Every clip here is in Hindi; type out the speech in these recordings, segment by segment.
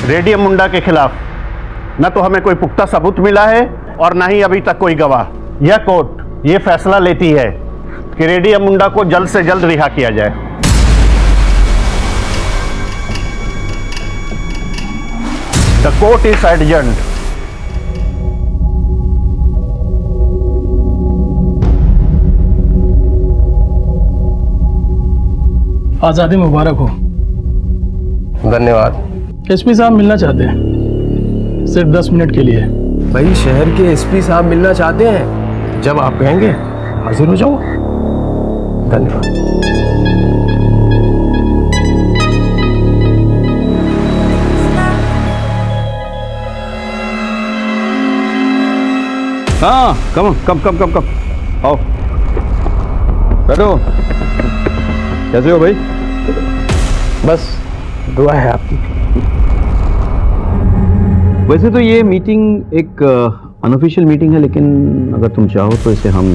रेडियम मुंडा के खिलाफ न तो हमें कोई पुख्ता सबूत मिला है और न ही अभी तक कोई गवाह। यह कोर्ट ये फैसला लेती है कि रेडियम मुंडा को जल्द से जल्द रिहा किया जाए। The court is adjourned. आजादी मुबारक हो। धन्यवाद। एसपी साहब मिलना चाहते हैं, सिर्फ 10 मिनट के लिए। भाई शहर के एसपी साहब मिलना चाहते हैं, जब आप कहेंगे हाजिर हो जाऊंगा। धन्यवाद। हाँ, कम आओ बैठो। कैसे हो भाई? बस दुआ है आपकी। वैसे तो ये मीटिंग एक अनऑफिशियल मीटिंग है, लेकिन अगर तुम चाहो तो इसे हम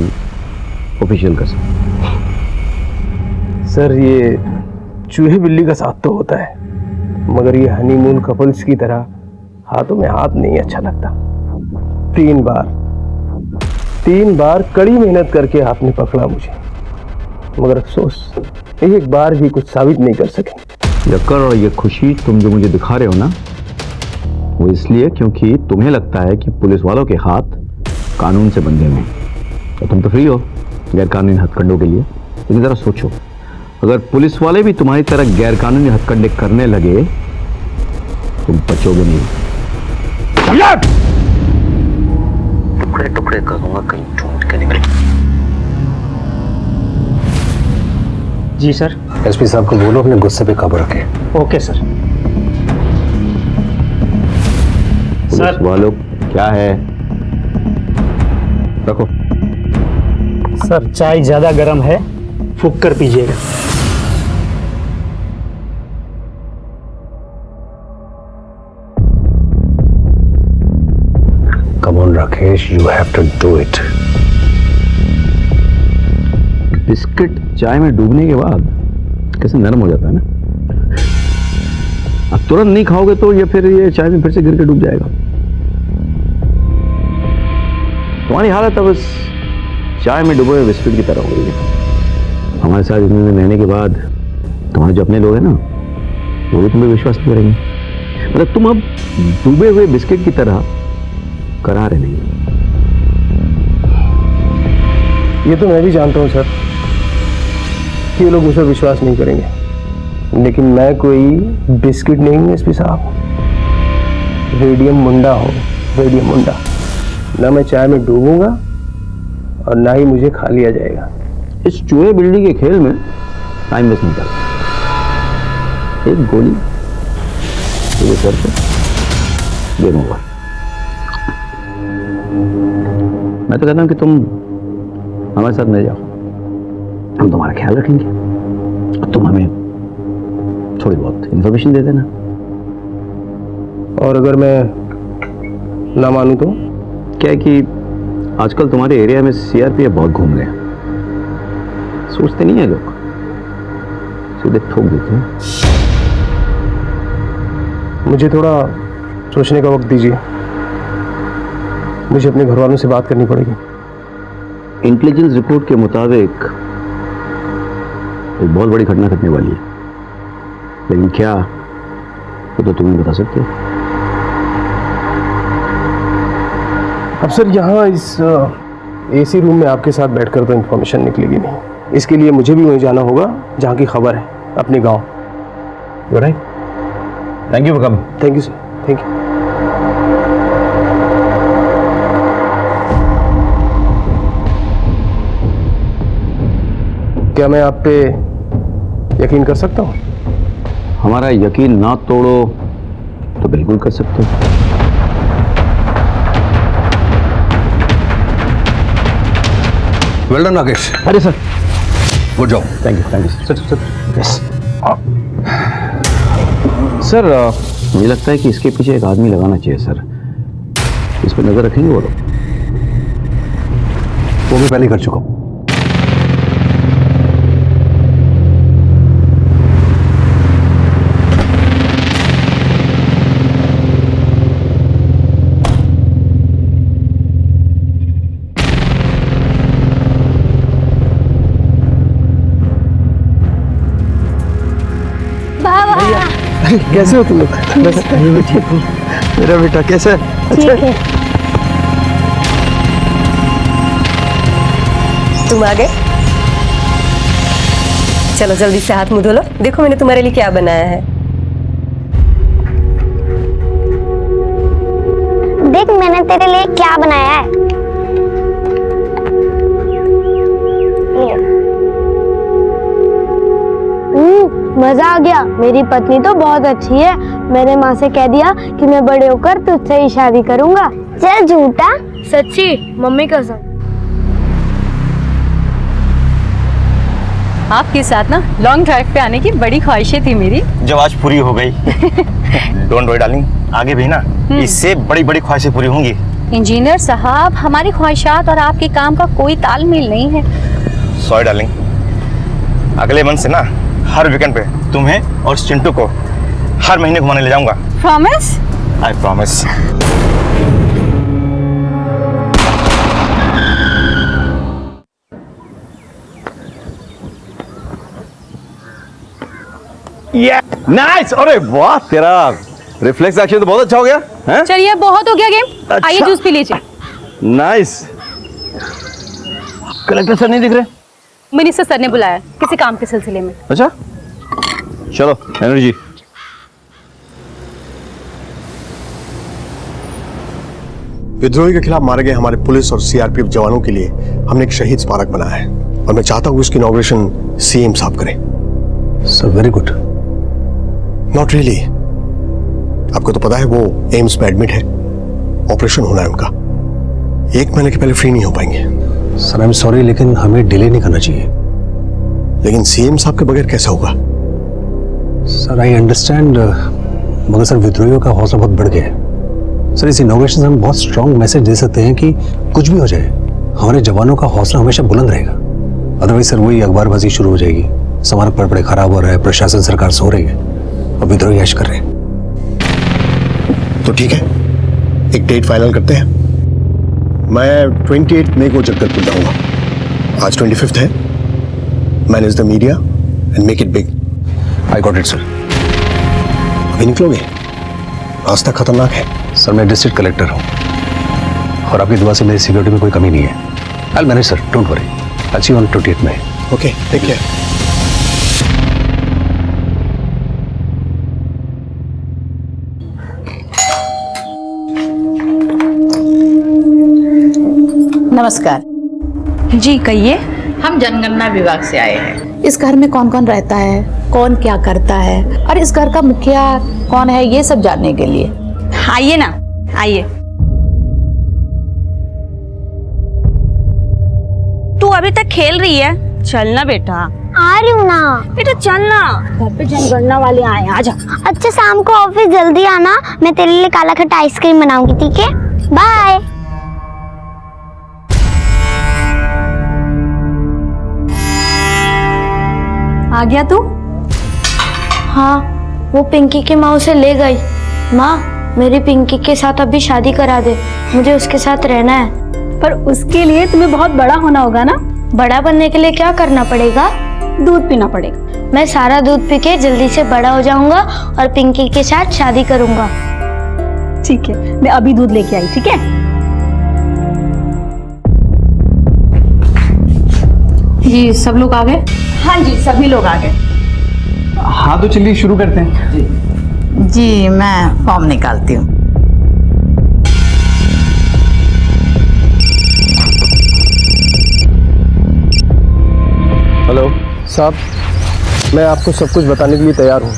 ऑफिशियल कर सकते हैं। सर ये चूहे बिल्ली का साथ तो होता है, मगर ये हनीमून कपल्स की तरह हाथों में हाथ नहीं अच्छा लगता। 3 बार कड़ी मेहनत करके आपने पकड़ा मुझे, मगर अफसोस एक बार भी कुछ साबित नहीं कर सके। यक्कर, और ये खुशी तुम जो मुझे दिखा रहे हो ना, वो इसलिए क्योंकि तुम्हें लगता है कि पुलिस वालों के हाथ कानून से बंधे हुए हैं तो तुम तो फ्री हो गैर कानूनी हथकंडों के लिए। लेकिन जरा सोचो, अगर पुलिस वाले भी तुम्हारी तरह गैर कानूनी हथकंडे करने लगे, तुम बचोगे नहीं। टुकड़े टुकड़े करूंगा, कहीं ढूंढ के निकल। जी सर। एसपी साहब को बोलो अपने गुस्से पे काबू रखे। Okay sir. पुलिस वालों क्या है? रखो। सर चाय ज्यादा गर्म है, फूंक कर पीजिएगा। Come on Rakesh, you have to do it. Biscuit चाय में डूबने के बाद कैसे नरम हो जाता है ना। अब तुरंत नहीं खाओगे तो ये फिर ये चाय में फिर से गिर के डूब जाएगा। तुम्हारी हालत अब इस चाय में डूबे हुए बिस्किट की तरह हो गई है। हमारे साथ इतने दिन रहने के बाद तुम्हारे जो अपने लोग हैं ना, वो भी तुम्हें विश्वास नहीं करेंगे। मतलब तुम अब डूबे हुए बिस्किट की तरह करारे नहीं। ये तो मैं भी जानता हूँ सर कि ये लोग मुझ पर विश्वास नहीं करेंगे, लेकिन मैं कोई बिस्किट नहीं हूँ एसपी साहब। रेडियम मुंडा हूँ, रेडियम मुंडा। ना मैं चाय में डूबूंगा और ना ही मुझे खा लिया जाएगा। इस चूहे बिल्ली के खेल में टाइम वेस्ट नहीं कर। एक गोली तेरे सर पे, गेम ओवर। मैं तो कहता हूँ कि तुम हमारे साथ मिल जाओ, हम तुम्हारा ख्याल रखेंगे और तुम हमें थोड़ी बहुत इंफॉर्मेशन दे देना। और अगर मैं ना मानूं तो? क्या है कि आजकल तुम्हारे एरिया में सीआरपीएफ बहुत घूम रहे हैं। सोचते नहीं है लोग, सीधे ठोक देते हैं। मुझे थोड़ा सोचने का वक्त दीजिए, मुझे अपने घर वालों से बात करनी पड़ेगी। इंटेलिजेंस रिपोर्ट के मुताबिक एक बहुत बड़ी घटना घटने वाली है, लेकिन क्या वो तो तुम नहीं बता सकते। अब सर यहाँ इस एसी रूम में आपके साथ बैठकर तो इन्फॉर्मेशन निकलेगी नहीं। इसके लिए मुझे भी वहीं जाना होगा जहाँ की खबर है, अपने गांव। Right. Thank you for coming. Thank you sir, thank you. क्या मैं आप पे यकीन कर सकता हूँ? हमारा यकीन ना तोड़ो तो बिल्कुल कर सकते हो। Well done Rakesh. अरे sir, good job. Thank you sir. Yes sir, मुझे लगता है कि इसके पीछे एक आदमी लगाना चाहिए सर। इस पर नजर रखेंगे वो लोग? वो भी पहले कर चुका हूँ। कैसे हो तुम लोग? बस ठीक हूँ। मेरा बेटा कैसा है? अच्छा है। तुम आ गए? चलो जल्दी से हाथ मुंह धो लो। देखो मैंने तुम्हारे लिए क्या बनाया है। देख मैंने तेरे लिए क्या बनाया है। मजा आ गया। मेरी पत्नी तो बहुत अच्छी है। मैंने माँ से कह दिया कि मैं बड़े होकर तुझसे ही शादी करूंगा। चल झूठा। सच्ची मम्मी कसम। आपके साथ ना लॉन्ग ड्राइव पे आने की बड़ी ख्वाहिशें थी मेरी। जो आज पूरी हो गई। डोंट वरी डार्लिंग, आगे भी ना इससे बड़ी बड़ी ख्वाहिशें पूरी होंगी। इंजीनियर साहब, हमारी ख्वाहिशात और आपके काम का कोई तालमेल नहीं है। सॉरी डार्लिंग, अगले मंथ से ना हर वीकेंड पे तुम्हें और चिंटू को हर महीने घुमाने ले जाऊंगा। प्रॉमिस? I promise. नाइस। अरे वाह, तेरा रिफ्लेक्स एक्शन तो बहुत अच्छा हो गया है। चलिए बहुत हो गया गेम। अच्छा। आइए जूस पी लीजिए। नाइस। कलेक्टर सर नहीं दिख रहे? मिनिस्टर सर ने बुलाया किसी काम के सिलसिले में। अच्छा चलो एनर्जी। विद्रोही के खिलाफ मारे गए हमारे पुलिस और सीआरपीएफ जवानों के लिए हमने एक शहीद स्मारक बनाया है और मैं चाहता हूं इसकी इनॉग्रेशन सीएम साहब करें। Sir very good. Not really. आपको तो पता है वो एम्स में एडमिट है, ऑपरेशन होना है उनका। 1 महीने के पहले फ्री नहीं हो पाएंगे। सर आई एम सॉरी, लेकिन हमें डिले नहीं करना चाहिए। लेकिन सीएम साहब के बगैर कैसा होगा? सर आई अंडरस्टैंड, मगर सर विद्रोहियों का हौसला बहुत बढ़ गया है। सर इस इनोवेशन से हम बहुत स्ट्रॉन्ग मैसेज दे सकते हैं कि कुछ भी हो जाए हमारे जवानों का हौसला हमेशा बुलंद रहेगा। अदरवाइज सर वही अखबारबाजी शुरू हो जाएगी, स्मारक पड़े खराब हो रहा है, प्रशासन सरकार सो रही है और विद्रोही ऐश कर रहे हैं। तो ठीक है, एक डेट फाइनल करते हैं। मैं 28 मई को जगदलपुर जाऊंगा। आज 25 है। Manage the media and make it big. I got it sir. अभी निकलोगे? रास्ता खतरनाक है। सर मैं डिस्ट्रिक्ट कलेक्टर हूँ और आपकी दुआ से मेरी सिक्योरिटी में कोई कमी नहीं है। I manage sir, don't worry. I see you on 28 May. Okay, take care. नमस्कार जी कहिए। हम जनगणना विभाग से आए हैं। इस घर में कौन कौन रहता है, कौन क्या करता है और इस घर का मुखिया कौन है, ये सब जानने के लिए। आइए ना, आइए। तू अभी तक खेल रही है? चलना बेटा। आ रही हूँ ना। बेटा चलना, घर पे जनगणना वाले आए, आजा। अच्छा शाम को ऑफिस जल्दी आना, मैं तेरे लिए काला खट्टा आइसक्रीम बनाऊंगी, ठीक है? बाय। आ गया तू? हाँ, वो पिंकी की माँ उसे ले गई। माँ मेरी पिंकी के साथ अभी शादी करा दे, मुझे उसके साथ रहना है। पर उसके लिए तुम्हें बहुत बड़ा होना होगा ना। बड़ा बनने के लिए क्या करना पड़ेगा? दूध पीना पड़ेगा। मैं सारा दूध पी के जल्दी से बड़ा हो जाऊंगा और पिंकी के साथ शादी करूंगा। ठीक है, मैं अभी दूध लेके आई, ठीक है? जी सब लोग आ गए? हाँ जी, सभी लोग आ गए। हाँ तो चलिए शुरू करते हैं। जी मैं फॉर्म निकालती हूँ। हेलो साहब, मैं आपको सब कुछ बताने के लिए तैयार हूँ,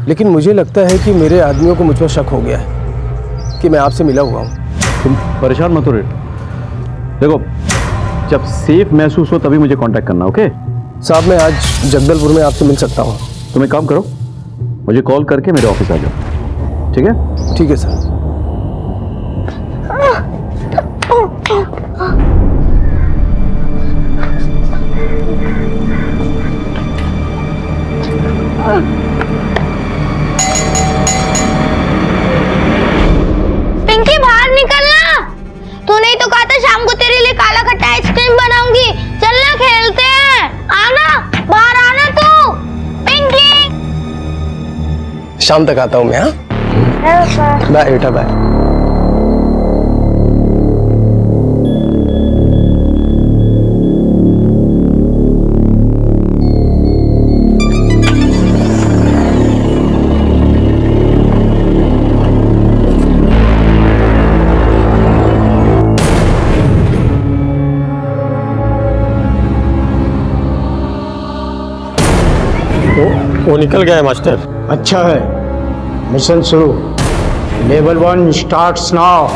लेकिन मुझे लगता है कि मेरे आदमियों को मुझ पर शक हो गया है कि मैं आपसे मिला हुआ हूँ। तुम परेशान मत हो रे। देखो जब सेफ महसूस हो तभी मुझे कांटेक्ट करना, ओके? साहब मैं आज जगदलपुर में आपसे मिल सकता हूँ। तुम एक काम करो, मुझे कॉल करके मेरे ऑफिस आ जाओ, ठीक है? ठीक है सर। पिंकी बाहर निकलना। तूने ही तो कहा था शाम को तेरे लिए काला खट्टा आइसक्रीम बनाऊंगी। चलना खेलते हैं। आना, बाहर आना तू। पिंकी शाम तक आता हूँ मैं। हाँ बाय बेटा बाय। वो निकल गया है मास्टर। अच्छा है, मिशन शुरू। Level 1 starts now.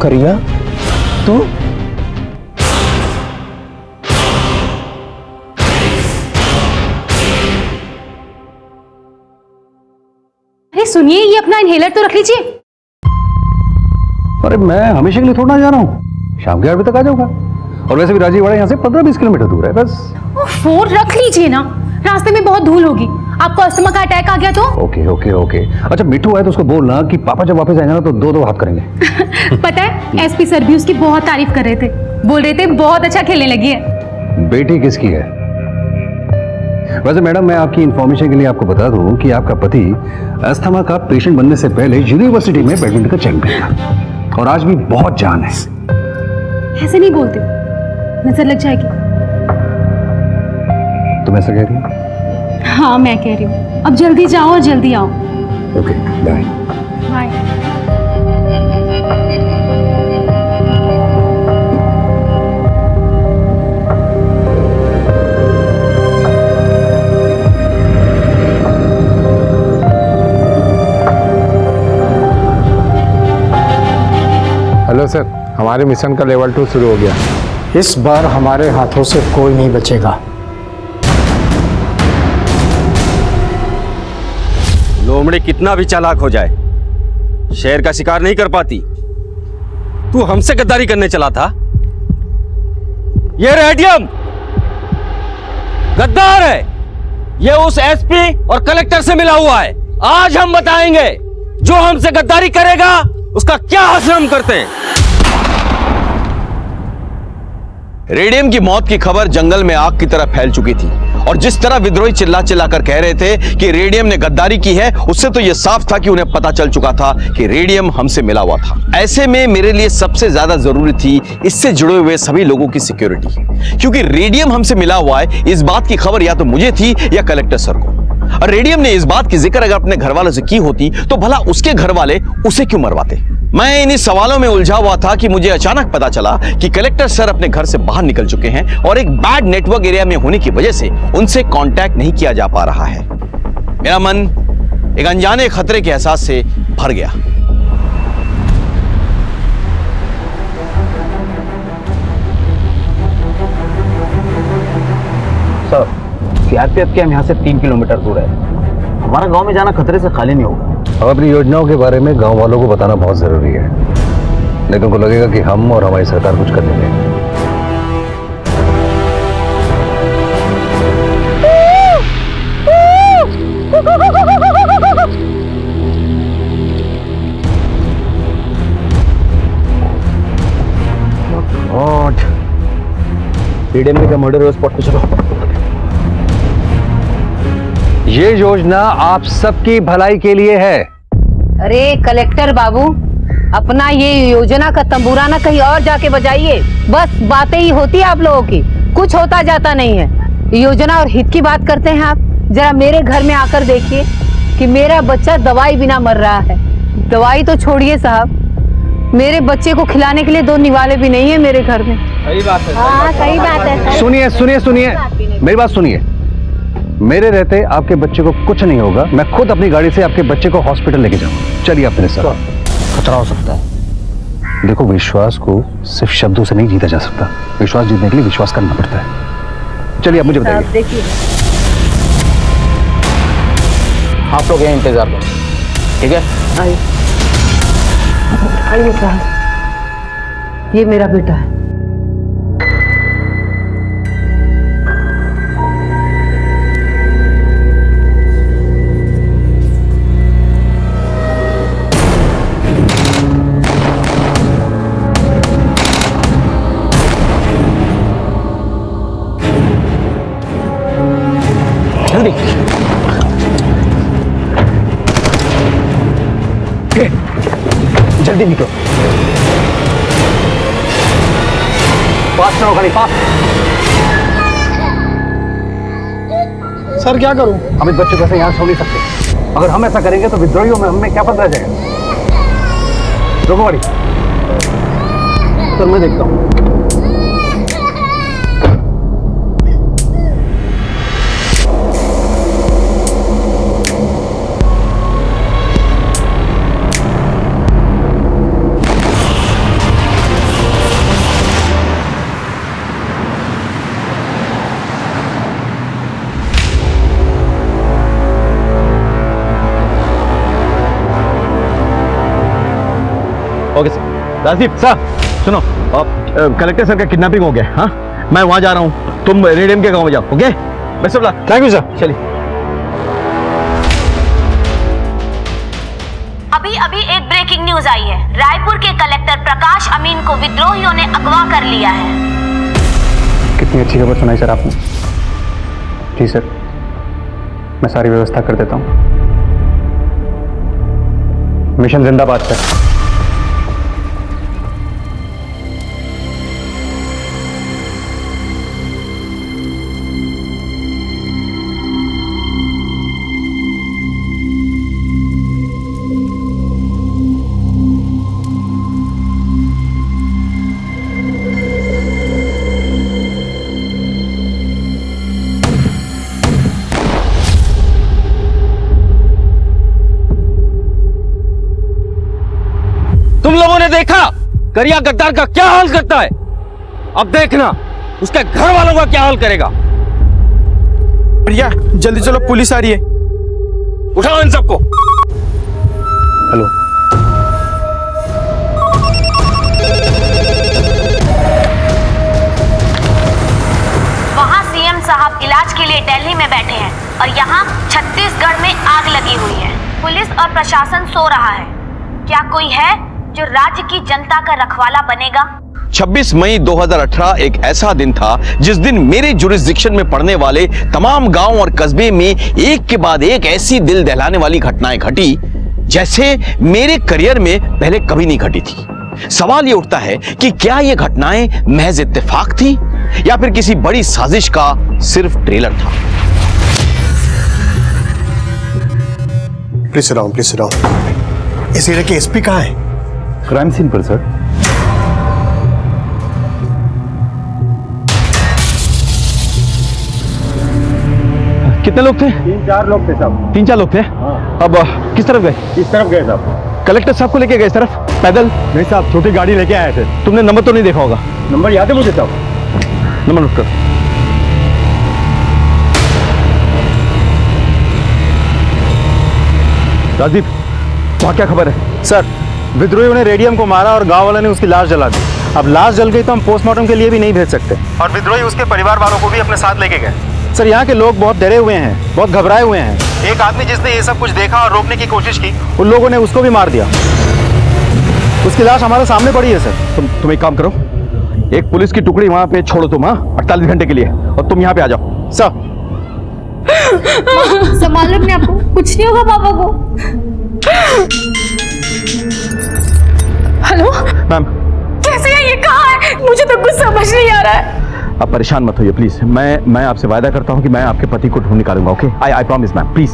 करिया तू? अरे सुनिए, ये अपना इनहेलर तो रख लीजिए। अरे मैं हमेशा के लिए थोड़ा जा रहा हूँ, शाम के 8 बजे तक आ जाऊंगा। और वैसे भी राजीवाड़ा यहाँ से 15-20 किलोमीटर दूर है बस। फोन रख लीजिए ना, रास्ते में बहुत धूल होगी। आपको अस्थमा का अटैक आ गया तो? Okay okay okay. अच्छा मिठू आए तो उसको बोलना कि पापा जब वापस आएंगे ना तो दो हाथ करेंगे। पता है, एसपी सर भी उसकी बहुत तारीफ कर रहे थे, बोल रहे थे बहुत अच्छा खेलने लगी है। बेटी किसकी है? वैसे मैडम, मैं आपकी इंफॉर्मेशन के लिए आपको बता दूं कि आपका पति अस्थमा का पेशेंट बनने से पहले यूनिवर्सिटी में बैडमिंटन का चैंपियन था और आज भी बहुत जान है। ऐसे नहीं बोलते, नजर लग जाएगी। तुम ऐसा कह रही हो? हाँ मैं कह रही हूँ। अब जल्दी जाओ और जल्दी आओ। Okay bye. Bye. Hello sir, हमारे मिशन का लेवल 2 शुरू हो गया। इस बार हमारे हाथों से कोई नहीं बचेगा। लोमड़ी कितना भी चालाक हो जाए, शेर का शिकार नहीं कर पाती। तू हमसे गद्दारी करने चला था। ये रेडियम गद्दार है। ये उस एसपी और कलेक्टर से मिला हुआ है। आज हम बताएंगे जो हमसे गद्दारी करेगा उसका क्या हासिल हम करते हैं। रेडियम की मौत की खबर जंगल में आग की तरह फैल चुकी थी और जिस तरह विद्रोही चिल्ला चिल्लाकर कह रहे थे कि रेडियम ने गद्दारी की है, उससे तो यह साफ था कि उन्हें पता चल चुका था कि रेडियम हमसे मिला हुआ था। ऐसे में मेरे लिए सबसे ज्यादा जरूरी थी इससे जुड़े हुए सभी लोगों की सिक्योरिटी, क्योंकि रेडियम हमसे मिला हुआ है इस बात की खबर या तो मुझे थी या कलेक्टर सर को। और रेडियम ने इस बात की जिक्र अगर अपने घर वालों से की होती तो भला उसके घर वाले उसे क्यों मरवाते। मैं इन्हीं सवालों में उलझा हुआ था कि मुझे अचानक पता चला कि कलेक्टर सर अपने घर से बाहर निकल चुके हैं और एक बैड नेटवर्क एरिया में होने की वजह से उनसे कांटेक्ट नहीं किया जा पा रहा है। मेरा मन एक अनजाने खतरे के एहसास से भर गया। सर, सीआरपीएफ कैंप यहाँ से 3 किलोमीटर दूर है। हमारा गांव में जाना खतरे से खाली नहीं होगा। अब अपनी योजनाओं के बारे में गांव वालों को बताना बहुत जरूरी है, नहीं तो उनको लगेगा कि हम और हमारी सरकार कुछ कर देंगे। रेडियम का मर्डर स्पॉट पे चलो। ये योजना आप सबकी भलाई के लिए है। अरे कलेक्टर बाबू, अपना ये योजना का तंबूराना कहीं और जाके बजाइए। बस बातें ही होती है आप लोगों की, कुछ होता जाता नहीं है। योजना और हित की बात करते हैं आप। जरा मेरे घर में आकर देखिए कि मेरा बच्चा दवाई बिना मर रहा है। दवाई तो छोड़िए साहब, मेरे बच्चे को खिलाने के लिए 2 निवाले भी नहीं है मेरे घर में। सही बात है। हाँ सही बात है। सुनिए सुनिए सुनिए, मेरी बात सुनिए। मेरे रहते आपके बच्चे को कुछ नहीं होगा। मैं खुद अपनी गाड़ी से आपके बच्चे को हॉस्पिटल लेके जाऊंगा। चलिए आप मेरे साथ। खतरा हो सकता है। देखो, विश्वास को सिर्फ शब्दों से नहीं जीता जा सकता। विश्वास जीतने के लिए विश्वास करना पड़ता है। चलिए आप मुझे बताइए। देखिए आप लोग यहीं इंतजार करो, ठीक है? आइए साहब, ये मेरा बेटा है। जल्दी जल्दी निकलो, पास चलो गाड़ी, पास। सर क्या करूं? हम इस बच्चे को ऐसे यहाँ छोड़ नहीं सकते। अगर हम ऐसा करेंगे तो विद्रोहियों में हमें क्या पता रह जाएगा। रोको गाड़ी। सर मैं देखता हूँ। Okay sir. राजदीप सर सुनो, कलेक्टर सर का किडनैपिंग हो गया। हाँ, मैं वहां जा रहा हूँ, तुम रेडियम के गांव में जाओ। Okay, best of luck. Thank you sir. चलिए। अभी अभी एक ब्रेकिंग न्यूज आई है। रायपुर के कलेक्टर प्रकाश अमीन को विद्रोहियों ने अगवा कर लिया है। कितनी अच्छी खबर सुनाई सर आपने। जी सर, मैं सारी व्यवस्था कर देता हूँ। मिशन जिंदाबाद सर। तुम लोगों ने देखा करिया गद्दार का क्या हाल करता है। अब देखना उसके घर वालों का क्या हाल करेगा। भैया जल्दी चलो, पुलिस आ रही है। उठाओ इन सबको। हेलो, वहाँ सीएम साहब इलाज के लिए दिल्ली में बैठे हैं और यहाँ छत्तीसगढ़ में आग लगी हुई है। पुलिस और प्रशासन सो रहा है। क्या कोई है जो राज्य की जनता का रखवाला बनेगा? 26 मई 2018 एक ऐसा दिन था जिस दिन मेरे जुरिस्डिक्शन में पड़ने वाले तमाम गांव और कस्बे में एक के बाद एक ऐसी दिल दहलाने वाली घटनाएं घटी जैसे मेरे करियर में पहले कभी नहीं घटी थी। सवाल ये उठता है कि क्या ये घटनाएं महज इत्तेफाक थी या फिर किसी बड़ी साजिश का सिर्फ ट्रेलर था। Please sit down, please sit down. इस एरिया के एसपी कहाँ है? क्राइम सीन पर सर। कितने लोग थे? 3-4 लोग थे साहब। 3-4 लोग थे। अब किस तरफ गए? इस तरफ गए साहब। कलेक्टर साहब को लेके गए इस तरफ? पैदल? नहीं साहब, छोटी गाड़ी लेके आए थे। तुमने नंबर तो नहीं देखा होगा? नंबर याद है मुझे साहब। नंबर नोट कर। राजदीप, वहाँ क्या खबर है? सर, विद्रोहियों ने रेडियम को मारा और गांव वालों ने उसकी लाश जला दी। अब लाश जल गई तो हम पोस्टमार्टम के लिए भी नहीं भेज सकते और विद्रोही उसके परिवार वालों को भी अपने साथ लेके गए। सर, यहाँ के लोग बहुत डरे हुए हैं, बहुत घबराए हुए हैं। एक आदमी जिसने ये सब कुछ देखा और रोकने की कोशिश की, उन लोगों ने उसको भी मार दिया। उसकी लाश हमारे सामने पड़ी है सर। तुम एक काम करो, एक पुलिस की टुकड़ी वहाँ पे छोड़ो तुम, हाँ, 48 घंटे के लिए, और तुम यहाँ पे आ जाओ। सर संभालो अपने आप को, कुछ नहीं होगा पापा को। हेलो मैम, कैसे है ये, कहाँ है? मुझे तो कुछ समझ नहीं आ रहा है। आप परेशान मत होइए प्लीज। मैं आपसे वादा करता हूँ कि मैं आपके पति को ढूंढ निकालूंगा। Okay, I promise ma'am, please.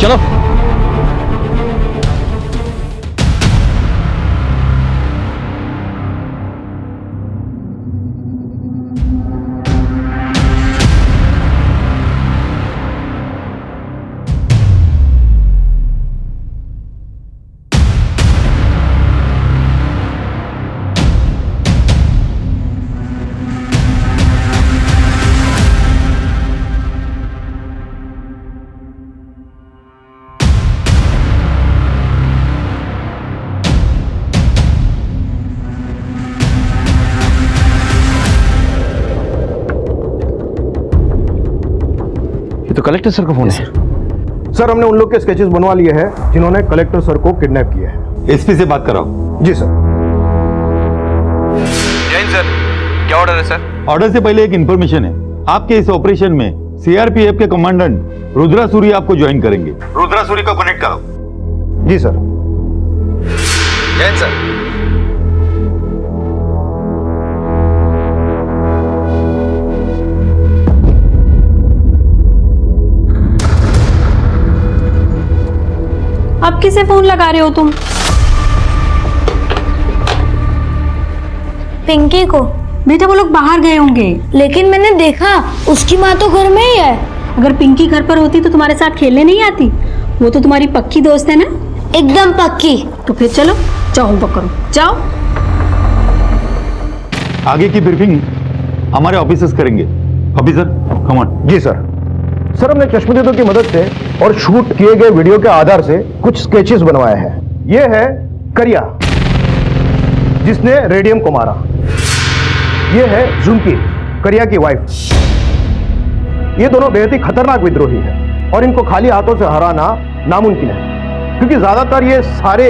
चलो। तो कलेक्टर सर का फोन है। सर हमने उन लोग के स्केचेस बनवा लिए हैं जिन्होंने कलेक्टर सर को किडनैप किया है। एसपी से बात कराओ। जी सर। जैन सर, क्या ऑर्डर है सर? ऑर्डर से पहले एक इंफॉर्मेशन है। आपके इस ऑपरेशन में सीआरपीएफ के कमांडेंट रुद्रा सूरी आपको ज्वाइन करेंगे। रुद्रा सूरी को कनेक्ट करो। जी सर। जैन सर, अब किसे फोन लगा रहे हो तुम? पिंकी को। बेटा वो लोग बाहर गए होंगे। लेकिन मैंने देखा उसकी माँ तो घर में ही है। अगर पिंकी घर पर होती तो तुम्हारे साथ खेलने नहीं आती? वो तो तुम्हारी पक्की दोस्त है ना? एकदम पक्की। तो फिर चलो, जाओ होमवर्क करो, जाओ। आगे की ब्रीफिंग हमारे ऑफिसर्स करेंगे। Officer come on. जी सर। सर हमने चश्मदीदों की मदद से और शूट किए गए वीडियो के आधार से कुछ स्केचेस बनवाए हैं। ये है करिया जिसने रेडियम को मारा। ये है झुमकी, करिया की वाइफ। ये दोनों बेहद ही खतरनाक विद्रोही हैं और इनको खाली हाथों से हराना नामुमकिन है, क्योंकि ज्यादातर ये सारे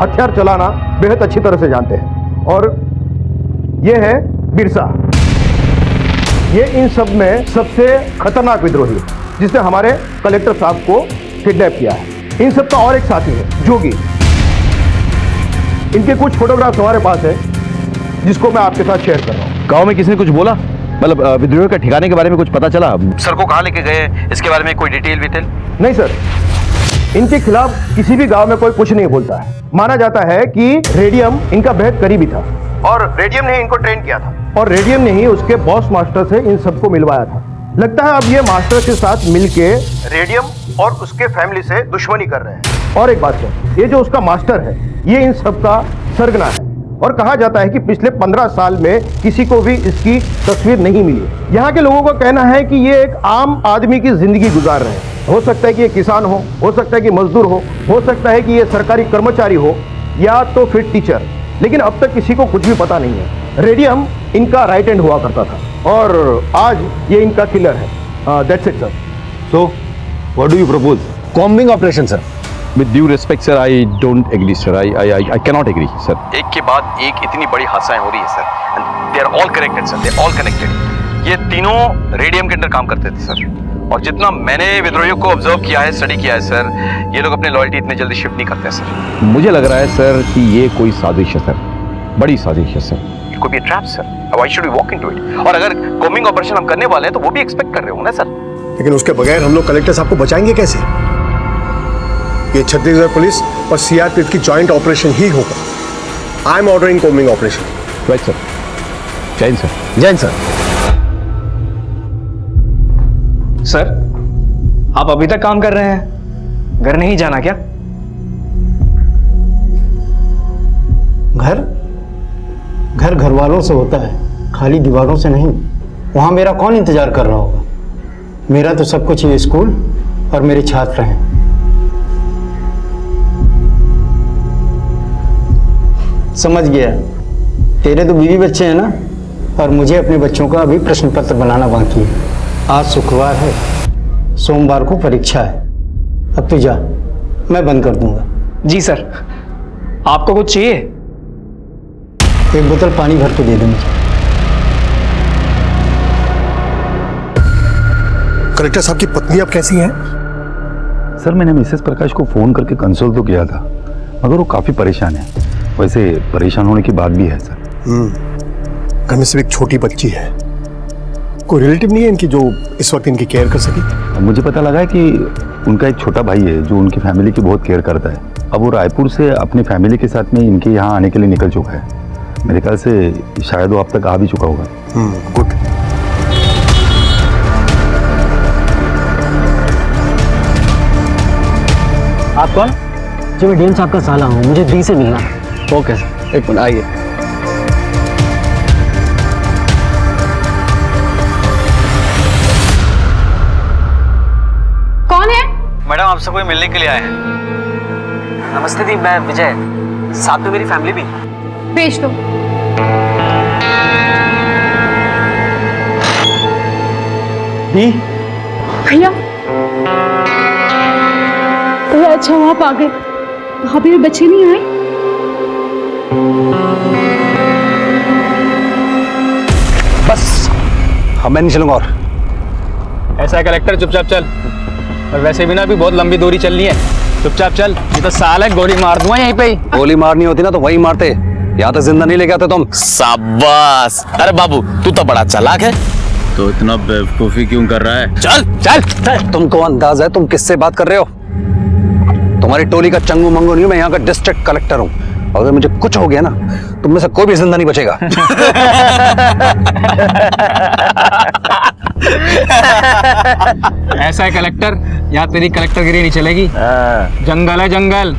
हथियार चलाना बेहद अच्छी तरह से जानते हैं। और ये है बिरसा, ये इन सब में सबसे खतरनाक विद्रोही है जिसने हमारे कलेक्टर साहब को किडनैप किया है। इन सब का और एक साथी है जोगी। इनके कुछ फोटोग्राफ्स हमारे पास है जिसको मैं आपके साथ शेयर कर रहा हूँ। गांव में किसी ने कुछ बोला? मतलब विद्रोहियों का ठिकाने के बारे में कुछ पता चला? सर को कहाँ लेके गए, इसके बारे में कोई डिटेल विटेल? नहीं सर, इनके खिलाफ किसी भी गांव में कोई कुछ नहीं बोलता है। माना जाता है कि रेडियम इनका बेहद करीबी था और रेडियम ने इनको ट्रेन किया था और रेडियम ने ही उसके बॉस मास्टर से इन सबको मिलवाया था। लगता है अब ये मास्टर के साथ मिलके रेडियम और उसके फैमिली से दुश्मनी कर रहे हैं। और एक बात है, ये जो उसका मास्टर है ये इन सब का सरगना है और कहा जाता है कि पिछले 15 साल में किसी को भी इसकी तस्वीर नहीं मिली। यहाँ के लोगों का कहना है कि ये एक आम आदमी की जिंदगी गुजार रहे हैं। हो सकता है कि ये किसान हो सकता है कि मजदूर हो सकता है कि ये सरकारी कर्मचारी हो या तो फिर टीचर, लेकिन अब तक किसी को कुछ भी पता नहीं है। रेडियम इनका राइट हैंड हुआ करता था और आज ये इनका किलर है। That's it sir. So what do you propose? Combing operation sir. With due respect sir, I don't agree sir. I cannot agree sir. एक के बाद एक इतनी बड़ी हादसाएं हो रही है sir, and they are all connected sir. They are all connected. ये तीनों रेडियम के अंदर काम करते थे सर, और जितना मैंने विद्रोहियों को ऑब्जर्व किया है, स्टडी किया है सर, ये लोग अपने लॉयल्टी इतने जल्दी शिफ्ट नहीं करते सर। मुझे लग रहा है सर कि ये कोई साजिश है सर, बड़ी साजिश है sir. It could be a trap sir. Why should we walk into it? और अगर कॉम्बिंग ऑपरेशन हम करने वाले हैं तो वो भी एक्सपेक्ट कर रहे होंगे ना सर। लेकिन उसके बगैर हम लोग कलेक्टर साहब को बचाएंगे कैसे? ये छत्तीसगढ़ पुलिस और सीआरपीएफ की जॉइंट ऑपरेशन ही होगा। I am ordering combing operation. Right sir. Jain sir. Jain sir. Sir आप अभी तक काम कर रहे हैं, घर नहीं जाना क्या? घर वालों से होता है, खाली दीवारों से नहीं। वहां मेरा कौन इंतजार कर रहा होगा? मेरा तो सब कुछ ये स्कूल और मेरे छात्र हैं। समझ गया। तेरे तो बीवी बच्चे हैं ना, और मुझे अपने बच्चों का अभी प्रश्न पत्र बनाना बाकी है। आज शुक्रवार है, सोमवार को परीक्षा है। अब तू जा, मैं बंद कर दूंगा। जी सर। आपको कुछ चाहिए? एक बोतल पानी भर के दे दे मुझे। कलेक्टर साहब की पत्नी अब कैसी है? सर मैंने मिसेस प्रकाश को फोन करके कंसोल तो किया था, मगर वो काफी परेशान है। वैसे परेशान होने की बात भी है सर। घर में सिर्फ एक छोटी बच्ची है, कोई रिलेटिव नहीं है इनकी जो इस वक्त इनकी केयर कर सके? मुझे पता लगा है कि उनका एक छोटा भाई है जो उनकी फैमिली की बहुत केयर करता है। अब वो रायपुर से अपनी फैमिली के साथ में इनके यहाँ आने के लिए निकल चुका है। मेरे ख्याल से शायद वो अब तक आ भी चुका होगा। गुड। आप कौन? जी मैं डीएम साहब का साला हूँ, मुझे डी से मिलना। ओके सर, एक मिनट आइए। कौन है? मैडम आपसे कोई मिलने के लिए आए हैं। नमस्ते दी, मैं विजय, साथ में मेरी फैमिली भी। भेज दो। दी भैया अच्छा हुआ आप आ गए। भाभी और बच्चे नहीं आए? बस अब मैं नहीं चलूंगा और। ऐसा है कलेक्टर, चुपचाप चल। और वैसे भी ना अभी बहुत लंबी दूरी चलनी है, चुपचाप चल। ये तो साल है, गोली मार दूंगा यहीं पे ही। गोली मारनी होती ना तो वही मारते, यहाँ तक जिंदा नहीं लेके आते तुम। शाबाश। अरे बाबू तू तो बड़ा चालाक है। तो इतना बेवकूफी क्यों कर रहा है? चल चल। तुमको अंदाज है तुम किससे बात कर रहे हो? तुम्हारी टोली का चंगू मंगू नहीं, मैं यहाँ का डिस्ट्रिक्ट कलेक्टर हूँ। अगर मुझे कुछ हो गया ना, तुम में से कोई भी जिंदा नहीं बचेगा। ऐसा है कलेक्टर, यहाँ तेरी कलेक्टरगिरी नहीं चलेगी। जंगल है जंगल,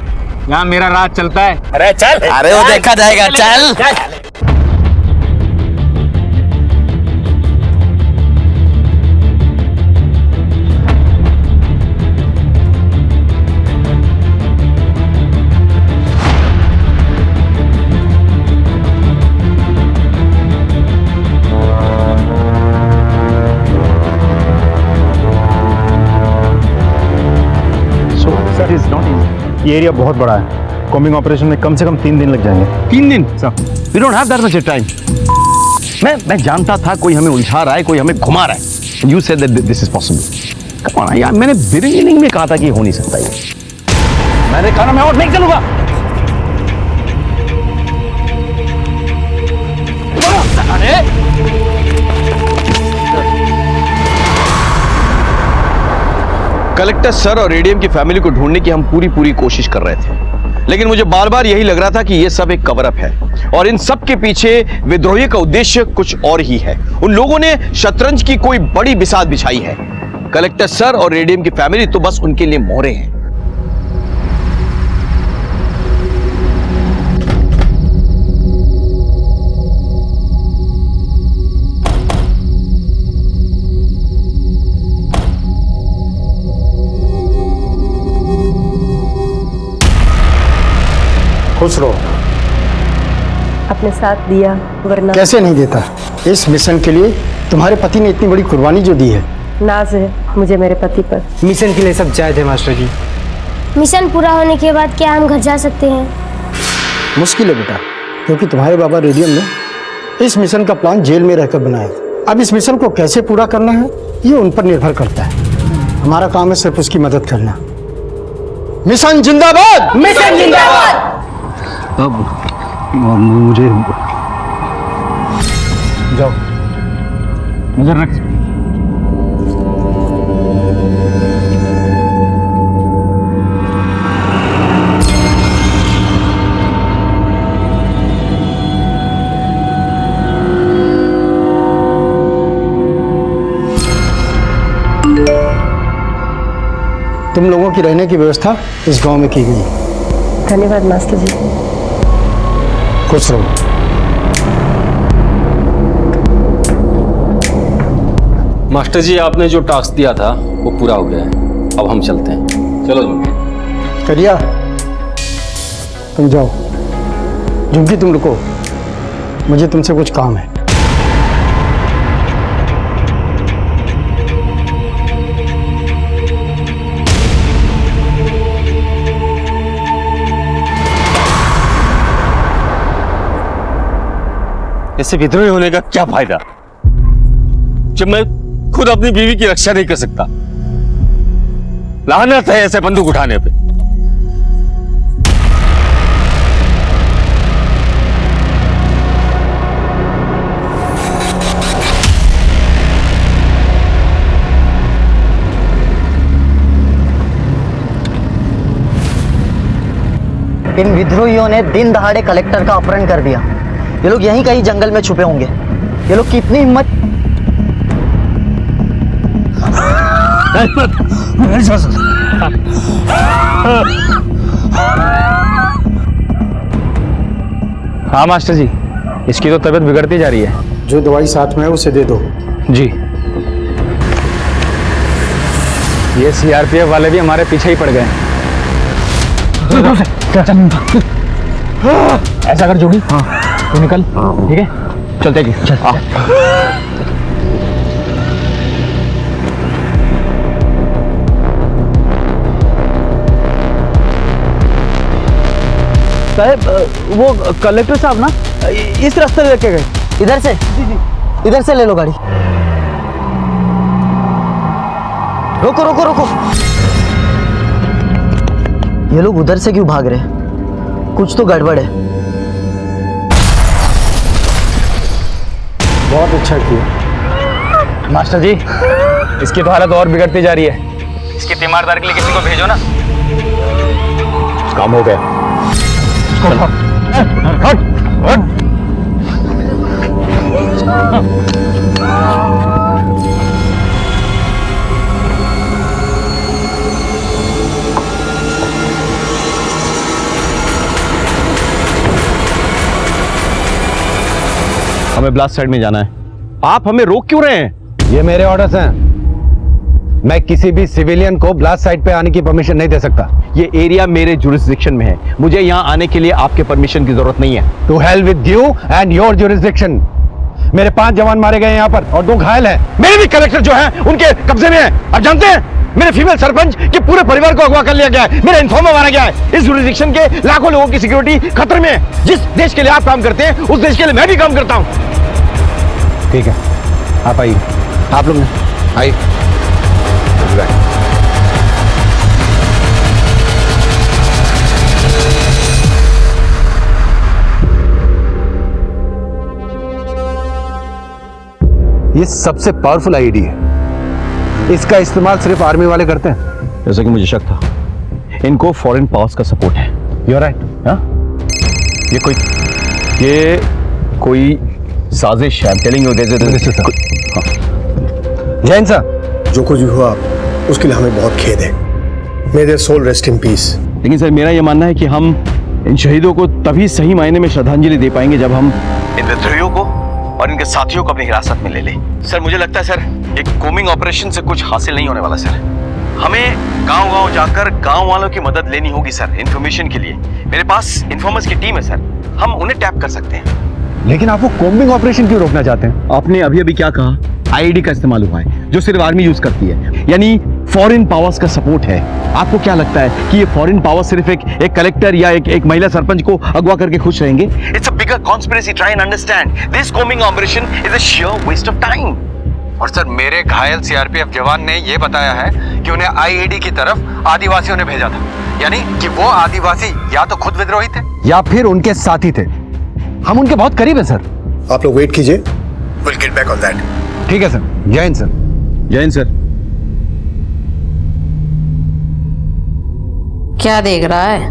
यहाँ मेरा राज चलता है। अरे चल। अरे वो देखा जाएगा, चल। ये एरिया बहुत बड़ा है, कॉम्बिंग ऑपरेशन में कम से कम 3 दिन लग जाएंगे। 3 दिन? We don't have that much time. मैं जानता था कोई हमें उलझा रहा है, कोई हमें घुमा रहा है। You said that this is possible. Come on यार, मैंने बिगिनिंग में कहा था कि हो नहीं सकता ये। मैंने कहा ना मैं और नहीं चलूंगा। कलेक्टर सर और रेडियम की फैमिली को ढूंढने की हम पूरी कोशिश कर रहे थे, लेकिन मुझे बार बार यही लग रहा था कि यह सब एक कवर अप है और इन सब के पीछे विद्रोही का उद्देश्य कुछ और ही है। उन लोगों ने शतरंज की कोई बड़ी बिसात बिछाई है। कलेक्टर सर और रेडियम की फैमिली तो बस उनके लिए मोहरे हैं। खुश रहो। अपने साथ दिया वरना कैसे नहीं देता? इस मिशन के लिए तुम्हारे पति ने इतनी बड़ी कुर्बानी जो दी है। नाज है मुझे मेरे पति पर। मिशन के लिए सब जायज है मास्टर जी। मिशन पूरा होने के बाद क्या हम घर जा सकते हैं? मुश्किल है बेटा, क्योंकि तुम्हारे बाबा रेडियम ने इस मिशन का प्लान जेल में रहकर बनाया था। अब इस मिशन को कैसे पूरा करना है ये उन पर निर्भर करता है। हमारा काम है सिर्फ उसकी मदद करना। मिशन जिंदाबाद! मिशन जिंदाबाद! अब मुझे जाओ, नजर रख। तुम लोगों की रहने की व्यवस्था इस गांव में की गई। धन्यवाद मास्टर जी। खुश रहो। मास्टर जी आपने जो टास्क दिया था वो पूरा हो गया है, अब हम चलते हैं। चलो झुमकी। करिया तुम जाओ। झुमकी तुम रुको, मुझे तुमसे कुछ काम है। ऐसे विद्रोही होने का क्या फायदा जब मैं खुद अपनी बीवी की रक्षा नहीं कर सकता? लानत है ऐसे बंदूक उठाने पे। इन विद्रोहियों ने दिन दहाड़े कलेक्टर का अपहरण कर दिया। ये लोग यहीं कहीं जंगल में छुपे होंगे। ये लोग की इतनी हिम्मत। हाँ मास्टर जी, इसकी तो तबीयत बिगड़ती जा रही है। जो दवाई साथ में है उसे दे दो। जी। ये सीआरपीएफ वाले भी हमारे पीछे ही पड़ गए। ऐसा कर जोगी, हाँ तू निकल, ठीक है? चलते हैं। चल। साहब वो कलेक्टर साहब ना इस रास्ते लेके गए। इधर से? इधर से ले लो गाड़ी। रुको रुको रुको, ये लोग उधर से क्यों भाग रहे हैं? कुछ तो गड़बड़ है। बहुत अच्छा किया मास्टर जी, इसकी तो हालत और बिगड़ती जा रही है। इसकी तीमारदारी के लिए किसी को भेजो ना। काम हो गया। हमें ब्लास्ट साइड में जाना है। आप हमें रोक क्यों रहे हैं? ये मेरे ऑर्डर्स हैं। मैं किसी भी सिविलियन को ब्लास्ट साइट पे आने की परमिशन नहीं दे सकता। ये एरिया मेरे जुरिस्डिक्शन में है। मुझे यहाँ आने के लिए आपके परमिशन की जरूरत नहीं है। To hell with you and your jurisdiction. मेरे 5 जवान मारे गए यहाँ पर और 2 घायल हैं। मेरे भी कलेक्टर जो है उनके कब्जे में है। आप जानते हैं मेरे फीमेल सरपंच के पूरे परिवार को अगवा कर लिया गया है। मेरा इन्फॉर्मर मारा गया है। इस जुरिस्डिक्शन के लाखों लोगों की सिक्योरिटी खतरे में है। जिस देश के लिए आप काम करते हैं उस देश के लिए मैं भी काम करता हूँ। ठीक है, आप आइए। आप लोग आइए। ये सबसे पावरफुल आईडी है। इसका इस्तेमाल सिर्फ आर्मी वाले करते हैं। जैसा कि मुझे शक था, इनको फॉरेन पावर्स का सपोर्ट है। You are right. ये कोई साजिश है। टेलिंग यू जैन साहब, जो कुछ भी हुआ उसके लिए हमें बहुत खेद है। May their soul rest in peace. लेकिन सर मेरा यह मानना है कि हम इन शहीदों को तभी सही मायने में श्रद्धांजलि दे पाएंगे जब हम इन विद्रोहियों को और इनके साथियों को अपनी हिरासत में ले लें। सर मुझे लगता है सर एक कोमिंग ऑपरेशन से कुछ हासिल नहीं होने वाला सर। हमें गांव-गांव जाकर गांव वालों की मदद लेनी होगी सर इंफॉर्मेशन के लिए। मेरे पास इन्फॉर्मर्स की टीम है सर, हम उन्हें टैप कर सकते हैं। लेकिन आप वो कोम्बिंग ऑपरेशन क्यों रोकना चाहते हैं? आपने अभी अभी क्या कहा? आईडी का इस्तेमाल हुआ है जो सिर्फ आर्मी यूज करती है, यानी फॉरेन पावर्स का सपोर्ट है। आपको क्या लगता है कि ये फॉरेन पावर सिर्फ एक कलेक्टर या एक महिला सरपंच को अगवा करके खुश रहेंगे? It's a bigger conspiracy. Try and understand this combing operation is a sheer waste of time। और सर मेरे घायल सीआरपीएफ जवान ने यह बताया है कि उन्हें आईईडी की तरफ आदिवासियों ने भेजा था, यानी कि वो आदिवासी या तो खुद विद्रोही थे या फिर उनके साथी थे। हम उनके बहुत करीब हैं सर। आप लोग वेट कीजिए, will get back on that. ठीक है सर। जय हिंद सर। जय हिंद सर। क्या देख रहा है?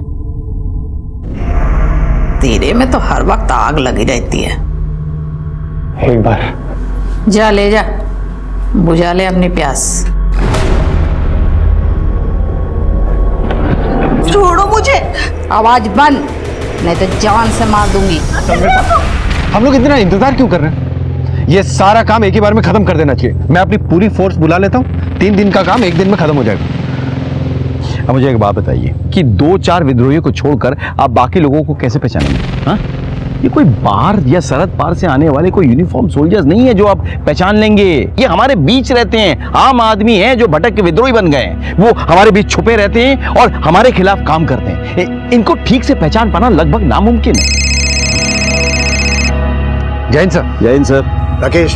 तेरे में तो हर वक्त आग लगी रहती है। एक बार जा ले जा, बुझा ले अपनी प्यास। छोड़ो मुझे। आवाज बंद, नहीं तो जान से मार दूंगी। हम लोग इतना इंतजार क्यों कर रहे हैं? ये सारा काम एक ही बार में खत्म कर देना चाहिए। मैं अपनी पूरी फोर्स बुला लेता हूँ। 3 दिन का काम 1 दिन में खत्म हो जाएगा। अब मुझे एक बात बताइए कि 2-4 विद्रोहियों को छोड़कर आप बाकी लोगों को कैसे पहचानेंगे? हाँ, ये कोई बाहर या सरहद पार से आने वाले कोई यूनिफॉर्म सोल्जर्स नहीं है जो आप पहचान लेंगे। ये हमारे बीच रहते हैं, आम आदमी हैं जो भटक के विद्रोही बन गए हैं। वो हमारे बीच छुपे रहते हैं और हमारे खिलाफ काम करते हैं। इनको ठीक से पहचान पाना लगभग नामुमकिन है। जैन सर। जय हिंद सर। राकेश,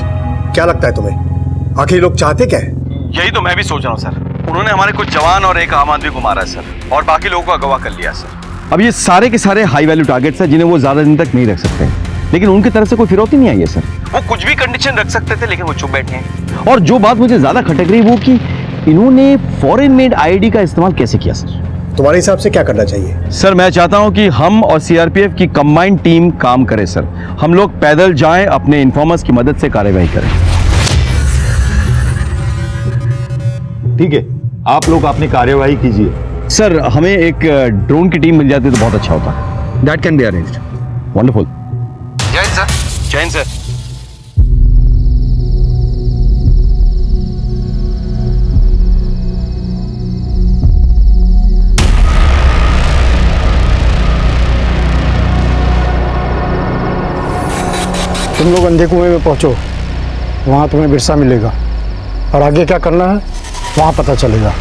क्या लगता है तुम्हें आखिर लोग चाहते क्या है? यही तो मैं भी सोच रहा हूँ सर। उन्होंने हमारे कुछ जवान और एक आम आदमी को मारा है सर, और बाकी लोगों को अगवा कर लिया सर। अब ये सारे के सारे हाई वैल्यू टारगेट्स हैं जिन्हें वो ज्यादा दिन तक नहीं रख सकते, लेकिन उनकी तरफ से कोई फिरौती नहीं आई है सर। वो कुछ भी कंडीशन रख सकते थे लेकिन वो चुप बैठे हैं। और जो बात मुझे ज्यादा खटक रही वो कि इन्होंने फॉरेन मेड आईडी का इस्तेमाल कैसे किया सर? तुम्हारे हिसाब से क्या करना चाहिए? सर मैं चाहता हूं कि हम और सीआरपीएफ की कंबाइंड टीम काम करे सर। हम लोग पैदल जाएं, अपने इन्फॉर्मर्स की मदद से कार्यवाही करें। ठीक है, आप लोग अपनी कार्यवाही कीजिए। सर हमें एक ड्रोन की टीम मिल जाती तो बहुत अच्छा होता। That can be arranged. Wonderful. जय हिंद सर। जय हिंद सर। तुम लोग अंधे कुएं में पहुंचो, वहां तुम्हें बिरसा मिलेगा और आगे क्या करना है वहां पता चलेगा।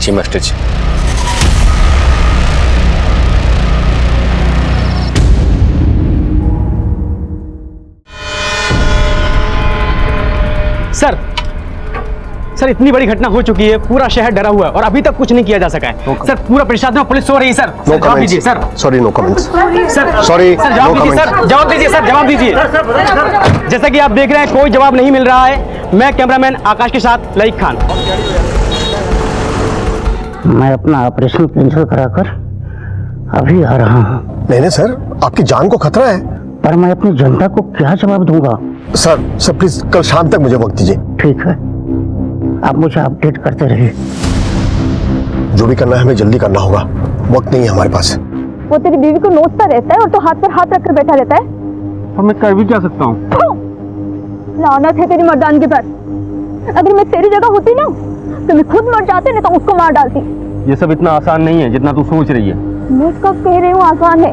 जी मास्टर जी। सर इतनी बड़ी घटना हो चुकी है, पूरा शहर डरा हुआ है और अभी तक कुछ नहीं किया जा सका है। सर पूरा प्रशासन और पुलिस सो रही है। सर जवाब दीजिए sir. Sorry, no comments. Sir sorry, sir जवाब दीजिए सर, जवाब दीजिए सर, जवाब दीजिए। जैसा कि आप देख रहे हैं कोई जवाब नहीं मिल रहा है। मैं कैमरामैन आकाश के साथ लईक खान। मैं अपना ऑपरेशन कैंसिल कराकर अभी आ रहा हूँ। नहीं सर, आपकी जान को खतरा है। पर मैं अपनी जनता को क्या जवाब दूंगा? सर प्लीज कल शाम तक मुझे वक्त दीजिए। ठीक है, आप मुझे अपडेट करते रहिए। जो भी करना है हमें जल्दी करना होगा, वक्त नहीं है हमारे पास। वो तेरी बीवी को नोचता रहता है और तो हाथ पर हाथ रखकर बैठा रहता है। और मैं कर भी क्या सकता हूँ? लानत है तेरी मर्दानगी पर। अगर मैं तेरी जगह होती ना तो मैं खुद मर जाती, नहीं तो उसको मार डालती। ये सब इतना आसान नहीं है जितना तू सोच रही है। मैं कब कह रही हूँ आसान है?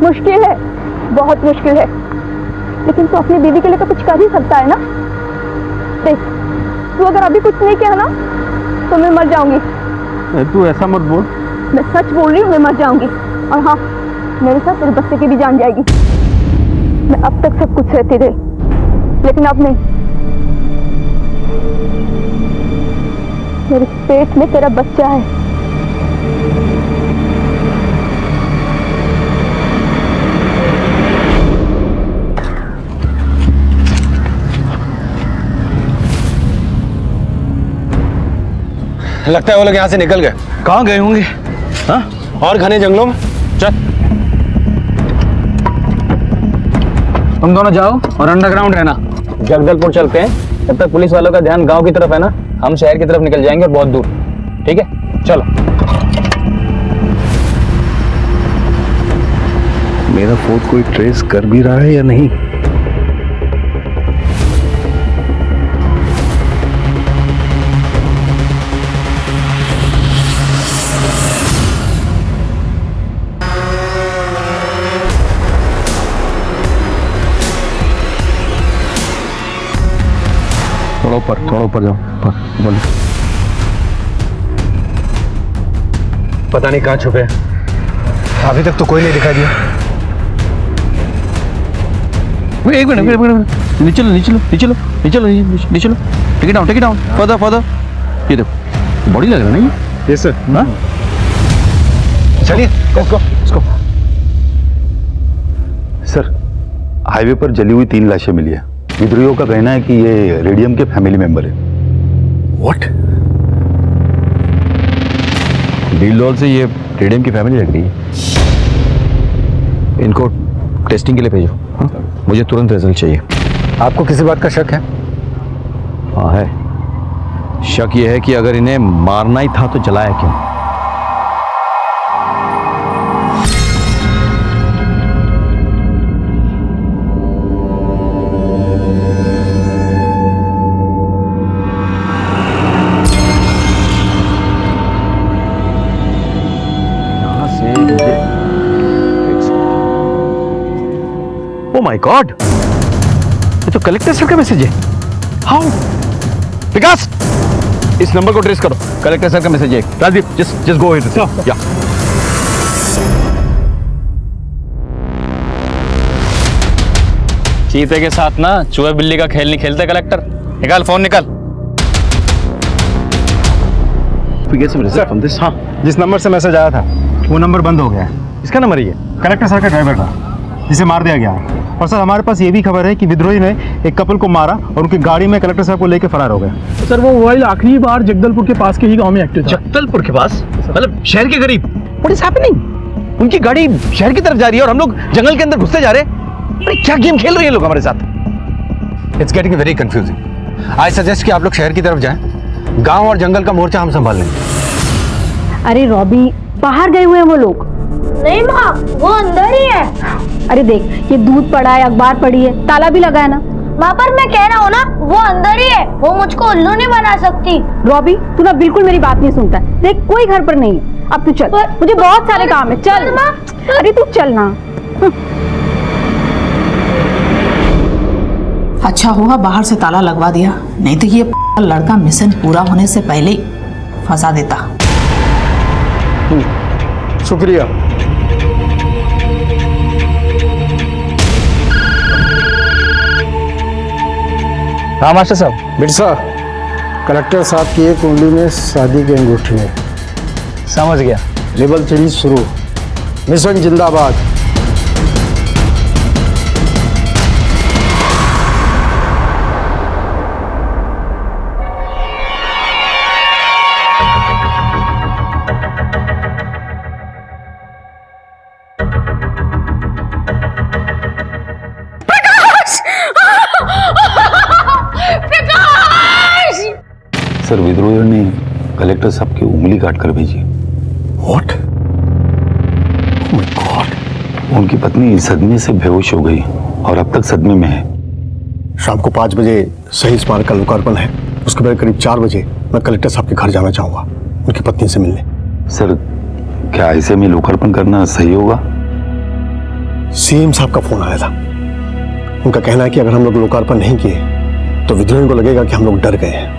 मुश्किल है, बहुत मुश्किल है। लेकिन तू अपनी बीवी के लिए तो कुछ कर ही सकता है ना। देख, तू अगर अभी कुछ नहीं किया ना तो मैं मर जाऊंगी। तू ऐसा मत बोल। मैं सच बोल रही हूँ, मैं मर जाऊंगी। और हाँ, मेरे साथ तेरे बच्चे की भी जान जाएगी। मैं अब तक सब कुछ सहती रही, लेकिन अब नहीं। मेरे पेट में तेरा बच्चा है। लगता है वो लोग यहाँ से निकल गए। कहाँ गए होंगे? हाँ, और घने जंगलों में। चल तुम दोनों जाओ और अंडरग्राउंड रहना। जगदलपुर चलते हैं, जब तक पुलिस वालों का ध्यान गांव की तरफ है ना, हम शहर की तरफ निकल जाएंगे और बहुत दूर। ठीक है, चलो। मेरा फोन कोई ट्रेस कर भी रहा है या नहीं? थोड़ा ऊपर जाओ। बोलो। पता नहीं कहाँ छुपे हैं। अभी तक तो कोई नहीं दिखाई दिया। एक मिनट, नीचे लो। Take it down, further. ये देखो, बॉडी लग रहा है ना ये? Yes sir. हाँ, चलिए इसको। सर, हाईवे पर जली हुई 3 लाशें मिली है। विद्रोहियों का कहना है कि ये रेडियम के फैमिली मेंबर है। व्हाट? डील डॉल से ये रेडियम की फैमिली लग रही है। इनको टेस्टिंग के लिए भेजो। हाँ? मुझे तुरंत रिजल्ट चाहिए। आपको किसी बात का शक है? हाँ है। शक ये है कि अगर इन्हें मारना ही था तो जलाया क्यों? ओ माय गॉड, ये तो कलेक्टर सर का मैसेज है। हाउ? विकास, इस नंबर को ट्रेस करो। कलेक्टर सर का मैसेज है। Rajdeep, just go ahead. या चीते के साथ ना चूहे बिल्ली का खेल नहीं खेलते कलेक्टर। निकाल फोन, निकाल। हाँ, जिस नंबर से मैसेज आया था वो नंबर बंद हो गया है। इसका नंबर ही है, कलेक्टर सर का ड्राइवर था, जिसे मार दिया गया है। और सर, हमारे पास ये भी खबर है कि विद्रोही ने एक कपल को मारा और उनकी गाड़ी में कलेक्टर साहब को लेकर फरार हो गए। सर, वो मोबाइल आखिरी बार जगदलपुर के पास के ही गांव में एक्टिव था। जगदलपुर के पास? मतलब शहर के करीब? What is happening? उनकी गाड़ी शहर की तरफ जा रही है और हम लोग जंगल के अंदर घुसते जा रहे हैं। अरे क्या गेम खेल रहे हैं लोग हमारे साथ? It's getting very confusing. I suggest कि आप लोग शहर की तरफ जाएं। गांव और जंगल का मोर्चा हम संभाल लेंगे। अरे रॉबी, बाहर गए हुए हैं वो लोग। नहीं माँ, वो अंदर ही है। अरे देख, ये दूध पड़ा है, अखबार पड़ी है, ताला भी लगा है ना। माँ, पर मैं कह रहा हूँ ना, वो अंदर ही है। वो मुझको उल्लू नहीं बना सकती। रॉबी, तू ना बिल्कुल मेरी बात नहीं सुनता है। देख, कोई घर पर नहीं है। अब तू चल, मुझे बहुत सारे काम है। चल। अरे तू चल ना। अच्छा हुआ बाहर से ताला लगवा दिया, नहीं तो ये लड़का मिशन पूरा होने से पहले ही फंसा देता। शुक्रिया। हाँ मास्टर साहब। बिरसा, कलेक्टर साहब की एक उंगली में शादी की अंगूठी है। समझ गया। लेवल 3 शुरू। मिशन जिंदाबाद। सर विद्रोहियों ने कलेक्टर साहब की उंगली काट कर भेजी। What? Oh my God! उनकी पत्नी सदमे से बेहोश हो गई और अब तक सदमे में है। शाम को 5 बजे शहीद स्मारक का लोकार्पण है। उसके बाद करीब 4 बजे मैं कलेक्टर साहब के घर जाना चाहूंगा उनकी पत्नी से मिलने। सर क्या ऐसे में लोकार्पण करना सही होगा? सीएम साहब का फोन आया था। उनका कहना है कि अगर हम लोग लोकार्पण नहीं किए तो विद्रोहियों को लगेगा कि हम लोग डर गए हैं।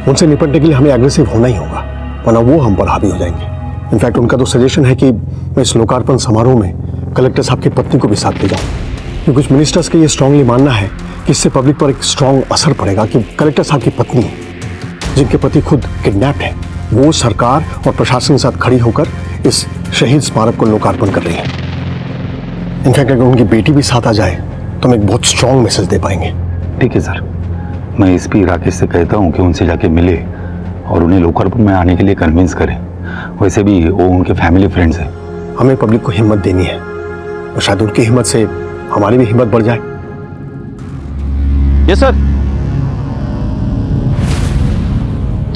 उनसे निपटने के लिए हमें एग्रेसिव होना ही होगा, वरना वो हम पर हावी हो जाएंगे। इनफैक्ट उनका तो सजेशन है कि मैं इस लोकार्पण समारोह में कलेक्टर साहब की पत्नी को भी साथ ले जाऊं, क्योंकि कुछ मिनिस्टर्स का ये स्ट्रांगली मानना है कि इससे पब्लिक पर एक स्ट्रांग असर पड़ेगा कि कलेक्टर साहब की पत्नी, जिनके पति खुद किडनैप्ड है, वो सरकार और प्रशासन के साथ खड़ी होकर इस शहीद स्मारक को लोकार्पण कर रही है। इनफैक्ट अगर उनकी बेटी भी साथ आ जाए तो हम एक बहुत स्ट्रांग मैसेज दे पाएंगे। ठीक है सर, मैं एसपी राकेश से कहता हूँ कि उनसे जाके मिले और उन्हें लोकार्पण में आने के लिए कन्विंस करें। वैसे भी वो उनके फैमिली फ्रेंड्स हैं। हमें पब्लिक को हिम्मत देनी है और शायद उनकी हिम्मत से हमारी भी हिम्मत बढ़ जाए। Yes sir.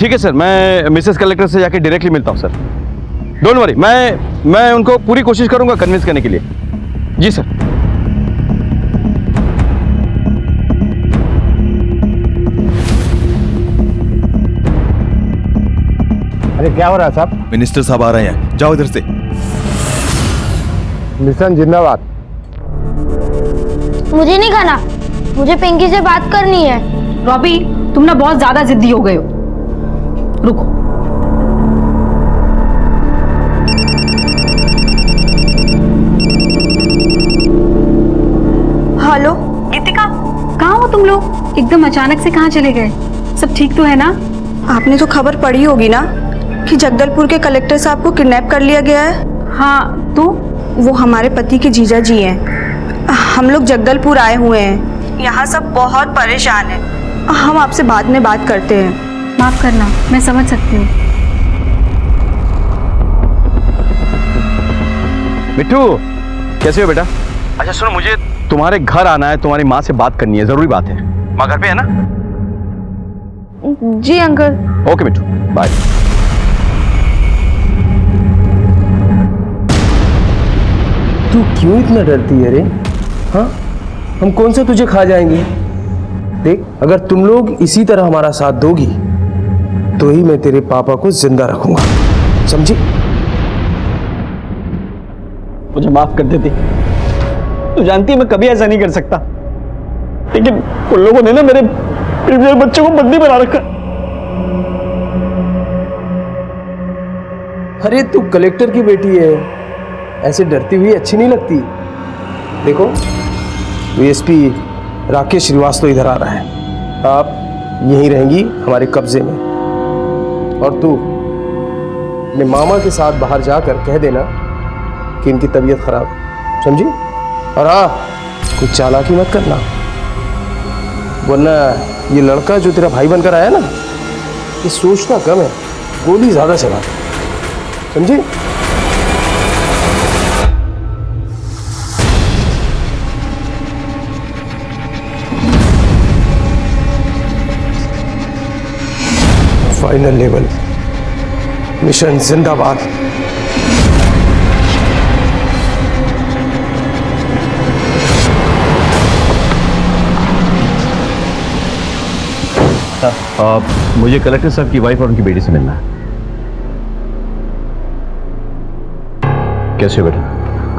ठीक है सर, मैं मिसेस कलेक्टर से जाके डायरेक्टली मिलता हूँ सर। डोंट वरी, मैं उनको पूरी कोशिश करूंगा कन्विंस करने के लिए। जी सर। अरे क्या हो रहा है साहब? मिनिस्टर साहब आ रहे हैं, जाओ इधर से। मिशन जिंदाबाद। मुझे नहीं खाना, मुझे पिंकी से बात करनी है। रॉबी, तुम ना बहुत ज्यादा जिद्दी हो गए हो। रुको। हेलो गीतिका, कहाँ हो तुम लोग? एकदम अचानक से कहाँ चले गए? सब ठीक तो है ना? आपने तो खबर पढ़ी होगी ना कि जगदलपुर के कलेक्टर साहब को किडनैप कर लिया गया है। हाँ, तो वो हमारे पति के जीजा जी हैं। हम लोग जगदलपुर आए हुए हैं। यहाँ सब बहुत परेशान हैं। हम आपसे बाद में बात करते हैं। माफ करना, मैं समझ सकती हूँ। मिट्टू, कैसे हो बेटा? अच्छा सुनो, मुझे तुम्हारे घर आना है, तुम्हारी माँ से बात करनी है, जरूरी बात है। माँ घर पे है ना? जी अंकल। ओके मिट्टू, बाय। तू क्यों इतना डरती है रे? हाँ, हम कौन से तुझे खा जाएंगे? देख, अगर तुम लोग इसी तरह हमारा साथ दोगी तो ही मैं तेरे पापा को जिंदा रखूंगा, समझी? मुझे माफ कर देती। तू जानती है मैं कभी ऐसा नहीं कर सकता, लेकिन उन लोगों ने ना मेरे बच्चों को बंदी बना रखा। अरे तू कलेक्टर की बेटी है, ऐसे डरती हुई अच्छी नहीं लगती। देखो, एसपी राकेश श्रीवास्तव इधर आ रहा है। आप यहीं रहेंगी हमारे कब्जे में, और तू अपने मामा के साथ बाहर जाकर कह देना कि इनकी तबीयत खराब, समझी? और हाँ, कुछ चालाकी मत करना, वरना ये लड़का जो तेरा भाई बनकर आया ना, ये सोचता कम है, गोली ज्यादा चलाता, समझी? फाइनल लेवल, मिशन जिंदाबाद। मुझे कलेक्टर साहब की वाइफ और उनकी बेटी से मिलना है। कैसे हो बेटा?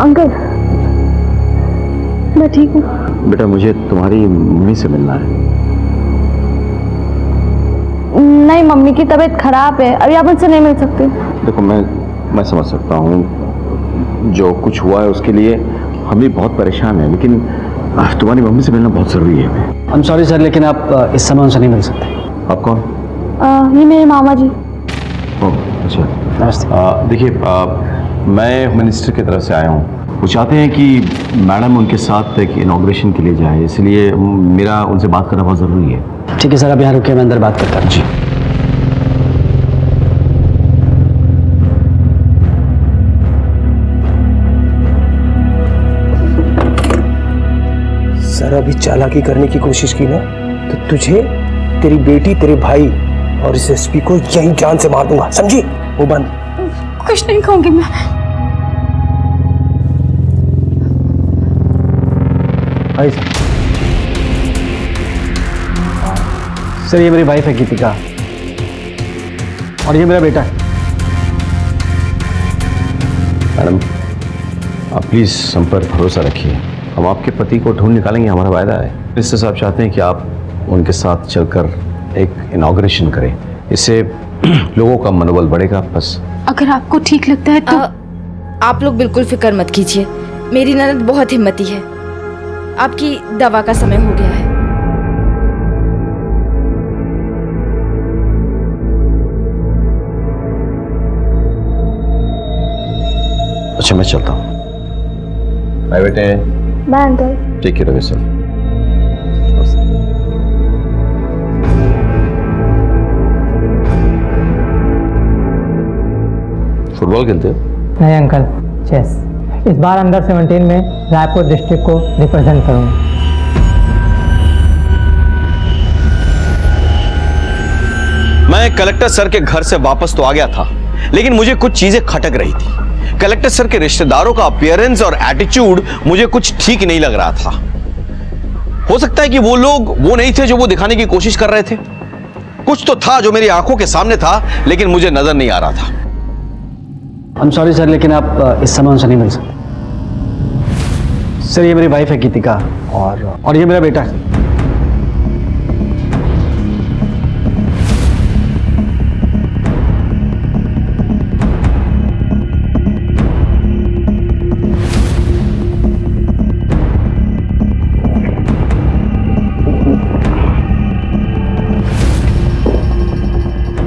अंकल, मैं ठीक हूँ। बेटा मुझे तुम्हारी मम्मी से मिलना है। नहीं, मम्मी की तबीयत खराब है, अभी आप उनसे नहीं मिल सकते। देखो मैं समझ सकता हूँ, जो कुछ हुआ है उसके लिए हम भी बहुत परेशान हैं, लेकिन तुम्हारी मम्मी से मिलना बहुत जरूरी है। I'm sorry सर, लेकिन आप इस समय उनसे नहीं मिल सकते। आप कौन? ये मेरे मामा जी। अच्छा नमस्ते। देखिए मैं होम मिनिस्टर की तरफ से आया हूँ। वो चाहते हैं कि मैडम उनके साथ एक इनॉग्रेशन के लिए जाए, इसलिए मेरा उनसे बात करना बहुत ज़रूरी है। ठीक है सर, आप यहाँ रुकिए, मैं अंदर बात करता हूँ। जी। सर अभी चालाकी करने की कोशिश की ना तो तुझे, तेरी बेटी, तेरे भाई और इस एसपी को यहीं जान से मार दूंगा, समझी? वो बंद। कुछ नहीं कहूंगी मैं। भाई सर, ये मेरी वाइफ है गीतिका और ये मेरा बेटा है। मैडम आप प्लीज़ हम पर भरोसा रखिए, हम आपके पति को ढूंढ निकालेंगे, हमारा वायदा है। मिनिस्टर साहब चाहते हैं कि आप उनके साथ चलकर एक इनॉग्रेशन करें, इससे लोगों का मनोबल बढ़ेगा। बस अगर आपको ठीक लगता है तो आप लोग बिल्कुल फिक्र मत कीजिए, मेरी ननद बहुत हिम्मती है। आपकी दवा का समय हो गया है। अच्छा मैं चलता हूँ। बाय बेटे। Bye uncle. Take care of yourself. Football खेलते हो? नहीं अंकल, चेस। इस बार अंडर 17 में रायपुर डिस्ट्रिक्ट को रिप्रेजेंट करूंगा। मैं कलेक्टर सर के घर से वापस तो आ गया था, लेकिन मुझे कुछ चीजें खटक रही थी। कलेक्टर सर के रिश्तेदारों का अपीयरेंस और एटीट्यूड मुझे कुछ ठीक नहीं लग रहा था। हो सकता है कि वो लोग वो नहीं थे जो वो दिखाने की कोशिश कर रहे थे। कुछ तो था जो मेरी आंखों के सामने था, लेकिन मुझे नजर नहीं आ रहा था। I'm sorry सर, लेकिन आप इस समय उनसे नहीं मिल सकते। सर ये मेरी वाइफ है गीतिका और ये मेरा बेटा है।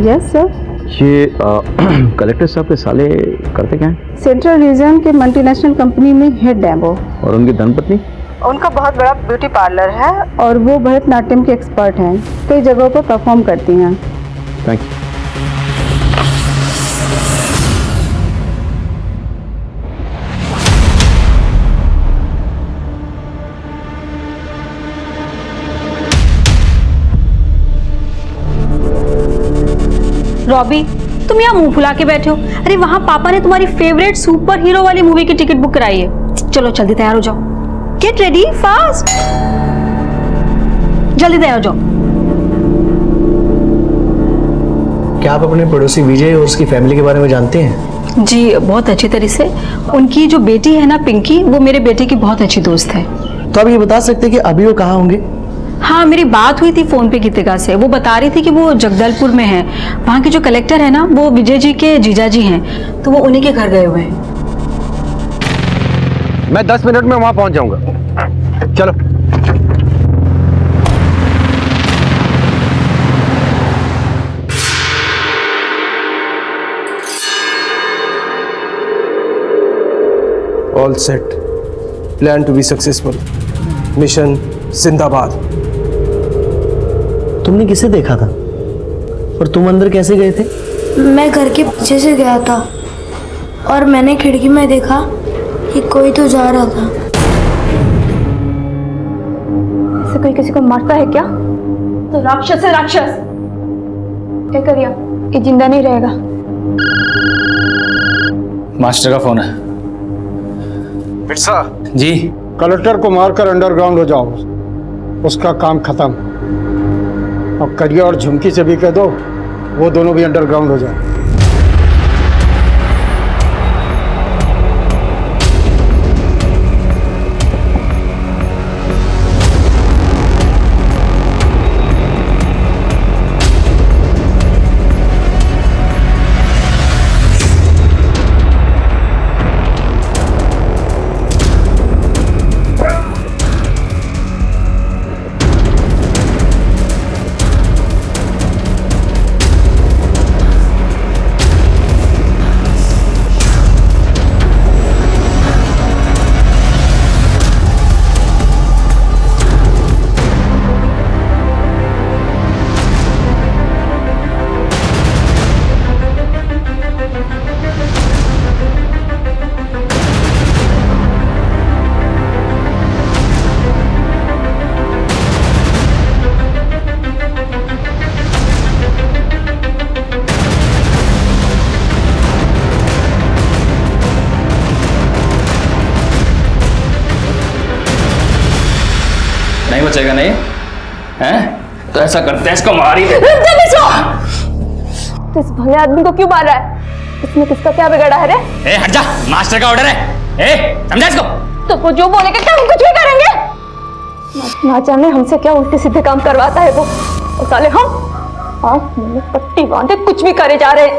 Yes sir. ये कलेक्टर साहब के साले करते क्या हैं? सेंट्रल रीजन के मल्टीनेशनल कंपनी में हेड है वो। और उनकी धर्मपत्नी? उनका बहुत बड़ा ब्यूटी पार्लर है और वो भरतनाट्यम के एक्सपर्ट हैं, कई जगहों पर परफॉर्म करती हैं। Thank you. रॉबी, तुम यहाँ मुंह फुला के बैठे हो। अरे वहाँ पापा ने तुम्हारी फेवरेट सुपर हीरो वाली मूवी की टिकट बुक कराई है। चलो जल्दी तैयार हो जाओ। गेट रेडी फास्ट, जल्दी तैयार हो जाओ। क्या आप अपने पड़ोसी विजय और उसकी फैमिली के बारे में जानते हैं? जी बहुत अच्छी तरह से। उनकी जो बेटी है ना पिंकी, वो मेरे बेटे की बहुत अच्छी दोस्त है। तो आप ये बता सकते हैं कि अभी वो कहाँ होंगे? हाँ मेरी बात हुई थी फोन पे गीतिका से। वो बता रही थी कि वो जगदलपुर में है। वहाँ के जो कलेक्टर है ना वो विजय जी के जीजा जी हैं, तो वो उन्हीं के घर गए हुए हैं। मैं 10 मिनट में वहां पहुंच जाऊंगा। चलो। All set, plan to be successful, mission जिंदाबाद। तुमने किसे देखा था और तुम अंदर कैसे गए थे? मैं घर के पीछे से गया था और मैंने खिड़की में देखा कि कोई तो जा रहा था। ऐसे कोई किसी को मारता है क्या? तो राक्षस है राक्षस। क्या करिए, ये जिंदा नहीं रहेगा। मास्टर का फोन है। बिरसा जी। कलेक्टर को मारकर अंडरग्राउंड हो जाओ, उसका काम खत्म। और करिया और झुमकी से भी कह दो वो दोनों भी अंडरग्राउंड हो जाए। बचेगा नहीं हैं? तो ऐसा करते हैं, इसको मार ही देते तो इस भले आदमी को क्यों मार रहा है? इसमें किसका क्या बिगड़ा है रे? ए हट जा, मास्टर का ऑर्डर है। ए समझा इसको? तो वो जो बोलेगा क्या हम कुछ भी करेंगे? ना जाने हमसे क्या उल्टे सीधे काम करवाता है वो। और साले हम आँख में पट्टी बांधे कुछ भी करे जा रहे हैं,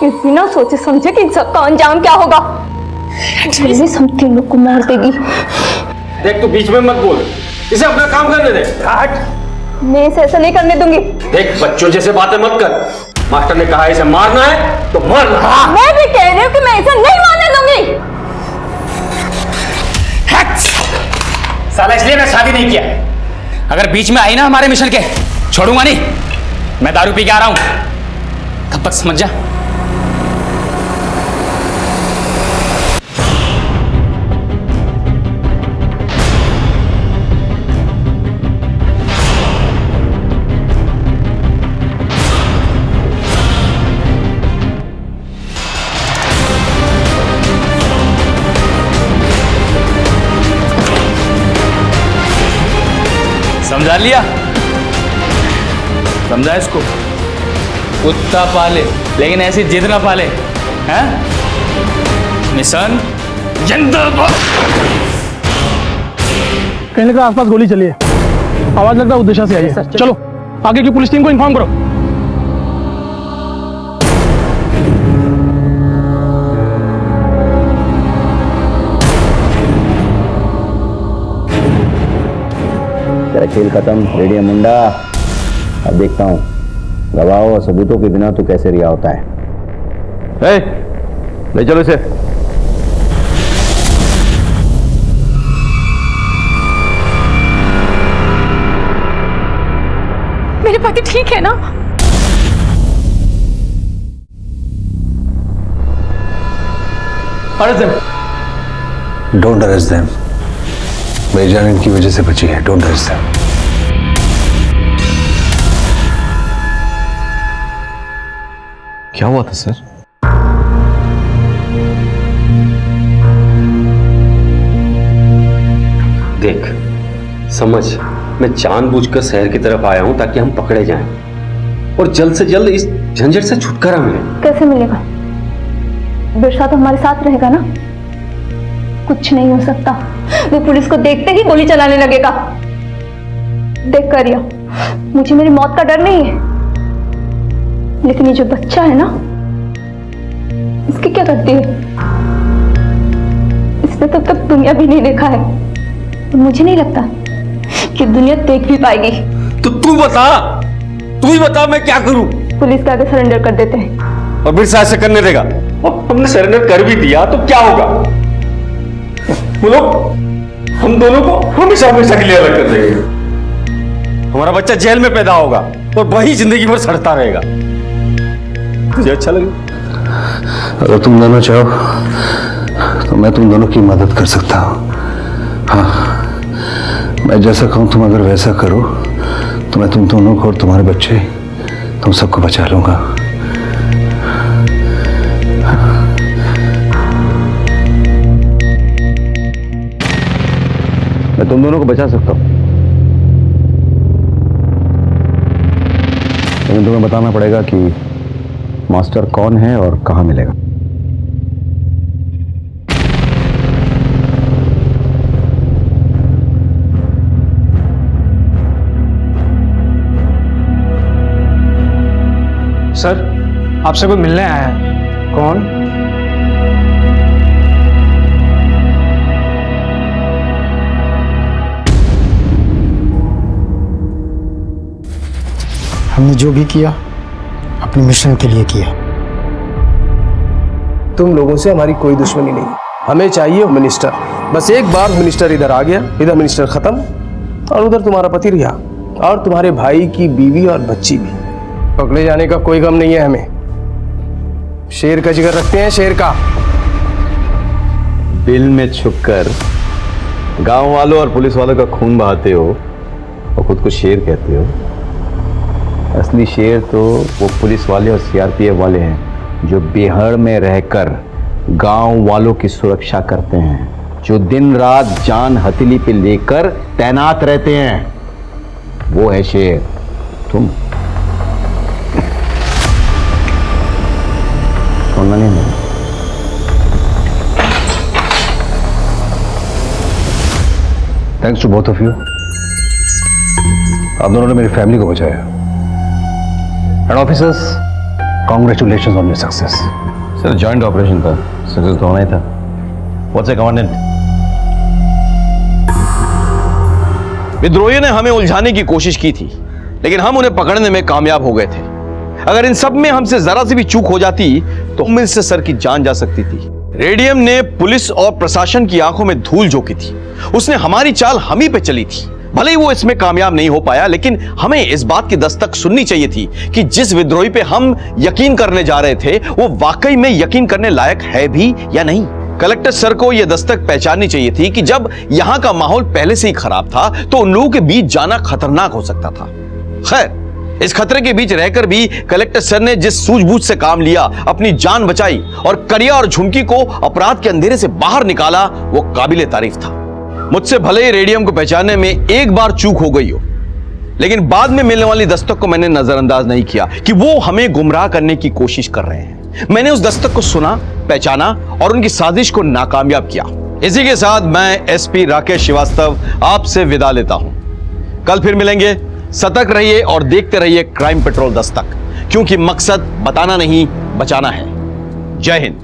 ये बिना सोचे समझे कि इन सबका अंजाम क्या होगा। पुलिस हम तीन लोग को मार देगी। देख तू बीच में मत बोल, इसे अपना काम करने दे। हट। मैं इसे ऐसा नहीं करने दूंगी। देख बच्चों जैसे बातें मत कर, मास्टर ने कहा इसे मारना है तो मारना। मैं भी कह रही हूँ कि मैं इसे नहीं मारने दूंगी। साला इसलिए मैं शादी नहीं किया, अगर बीच में आई ना हमारे मिशन के, छोड़ूंगा नहीं। मैं दारू पी के आ रहा हूं, तब तक समझ जा। समझा लिया? समझा इसको? कुत्ता पाले लेकिन ऐसी जिद ना पाले, हैं? मिशन जिंदाबाद। कहने का आसपास गोली चली है, आवाज लगता है उद्देश्य से आई है। चलो आगे की पुलिस टीम को इन्फॉर्म करो। तेरा खेल खत्म, रेडियम मुंडा। अब देखता हूँ गवाहों और सबूतों के बिना तू कैसे रिहा होता है। ले चलो इसे। मेरे पति ठीक है ना? Don't arrest them. मेरी जान इनकी वजह से बची है। Don't arrest them. क्या हुआ था सर? देख समझ, मैं जानबूझकर शहर की तरफ आया हूं ताकि हम पकड़े जाएं और जल्द से जल्द इस झंझट से छुटकारा मिले। कैसे मिलेगा? बिरसा तो हमारे साथ रहेगा ना? कुछ नहीं हो सकता, वो पुलिस को देखते ही गोली चलाने लगेगा। देख करिया, मुझे मेरी मौत का डर नहीं है, लेकिन ये जो बच्चा है ना, इसकी क्या गलती है? इसने तब तक दुनिया भी नहीं देखा है, और मुझे नहीं लगता कि दुनिया देख भी पाएगी। तो तू बता, तू ही बता मैं क्या करूं? पुलिस के आगे सरेंडर कर देते हैं। और बिरसा ऐसे करने देगा? और हमने सरेंडर कर भी दिया तो क्या होगा? वो लोग हम दोनों को हमेशा हमेशा के लिए अलग कर देंगे। हमारा बच्चा जेल में पैदा होगा और वही जिंदगी भर सड़ता रहेगा। तुझे अच्छा लगे? अगर तुम दोनों चाहो तो मैं तुम दोनों की मदद कर सकता हूँ। हाँ, मैं जैसा कहूँ तुम अगर वैसा करो तो मैं तुम दोनों को और तुम्हारे बच्चे, तुम सबको बचा लूंगा। मैं तुम दोनों को बचा सकता हूँ, लेकिन तुम्हें बताना पड़ेगा कि मास्टर कौन है और कहाँ मिलेगा। सर, आपसे कोई मिलने आया है। कौन? हमने जो भी किया अपने मिशन के लिए किया। तुम लोगों से हमारी कोई दुश्मनी नहीं, हमें चाहिए मिनिस्टर। बस एक बार मिनिस्टर इधर आ गया, इधर मिनिस्टर खत्म, और उधर तुम्हारा पति रिहा, और तुम्हारे भाई की बीवी और बच्ची भी। पकड़े जाने का कोई गम नहीं है हमें। शेर का जिगर रखते हैं, शेर का। बिल में छुपकर गांव वालों और पुलिस वालों का खून बहाते हो और खुद को शेर कहते हो। असली शेर तो वो पुलिस वाले और सीआरपीएफ वाले हैं जो बिहार में रहकर गांव वालों की सुरक्षा करते हैं, जो दिन रात जान हथेली पे लेकर तैनात रहते हैं, वो है शेर। तुम सुनना नहीं है। Thanks to both of you, आप दोनों ने मेरी फैमिली को बचाया। And officers, congratulations on your success. Sir joint operation था, सक्सेस तो होना ही था। What's a commandant? विद्रोहियों ने हमें उलझाने की कोशिश की थी, लेकिन हम उन्हें पकड़ने में कामयाब हो गए थे। अगर इन सब में हमसे जरा सी भी चूक हो जाती तो हम इससे सर की जान जा सकती थी। रेडियम ने पुलिस और प्रशासन की आंखों में धूल झोंकी थी। उसने हमारी चाल हम ही पे चली थी। भले ही वो इसमें कामयाब नहीं हो पाया, लेकिन हमें इस बात की दस्तक सुननी चाहिए थी कि जिस विद्रोही पे हम यकीन करने जा रहे थे वो वाकई में यकीन करने लायक है भी या नहीं। कलेक्टर सर को यह दस्तक पहचाननी चाहिए थी कि जब यहां का माहौल पहले से ही खराब था तो उन लोगों के बीच जाना खतरनाक हो सकता था। खैर, इस खतरे के बीच रहकर भी कलेक्टर सर ने जिस सूझबूझ से काम लिया, अपनी जान बचाई और करिया और झुमकी को अपराध के अंधेरे से बाहर निकाला, वो काबिले तारीफ था। मुझसे भले ही रेडियम को पहचानने में एक बार चूक हो गई हो, लेकिन बाद में मिलने वाली दस्तक को मैंने नजरअंदाज नहीं किया कि वो हमें गुमराह करने की कोशिश कर रहे हैं। मैंने उस दस्तक को सुना, पहचाना और उनकी साजिश को नाकामयाब किया। इसी के साथ मैं एसपी राकेश श्रीवास्तव आपसे विदा लेता हूं। कल फिर मिलेंगे। सतर्क रहिए और देखते रहिए क्राइम पेट्रोल दस्तक, क्योंकि मकसद बताना नहीं, बचाना है। जय हिंद।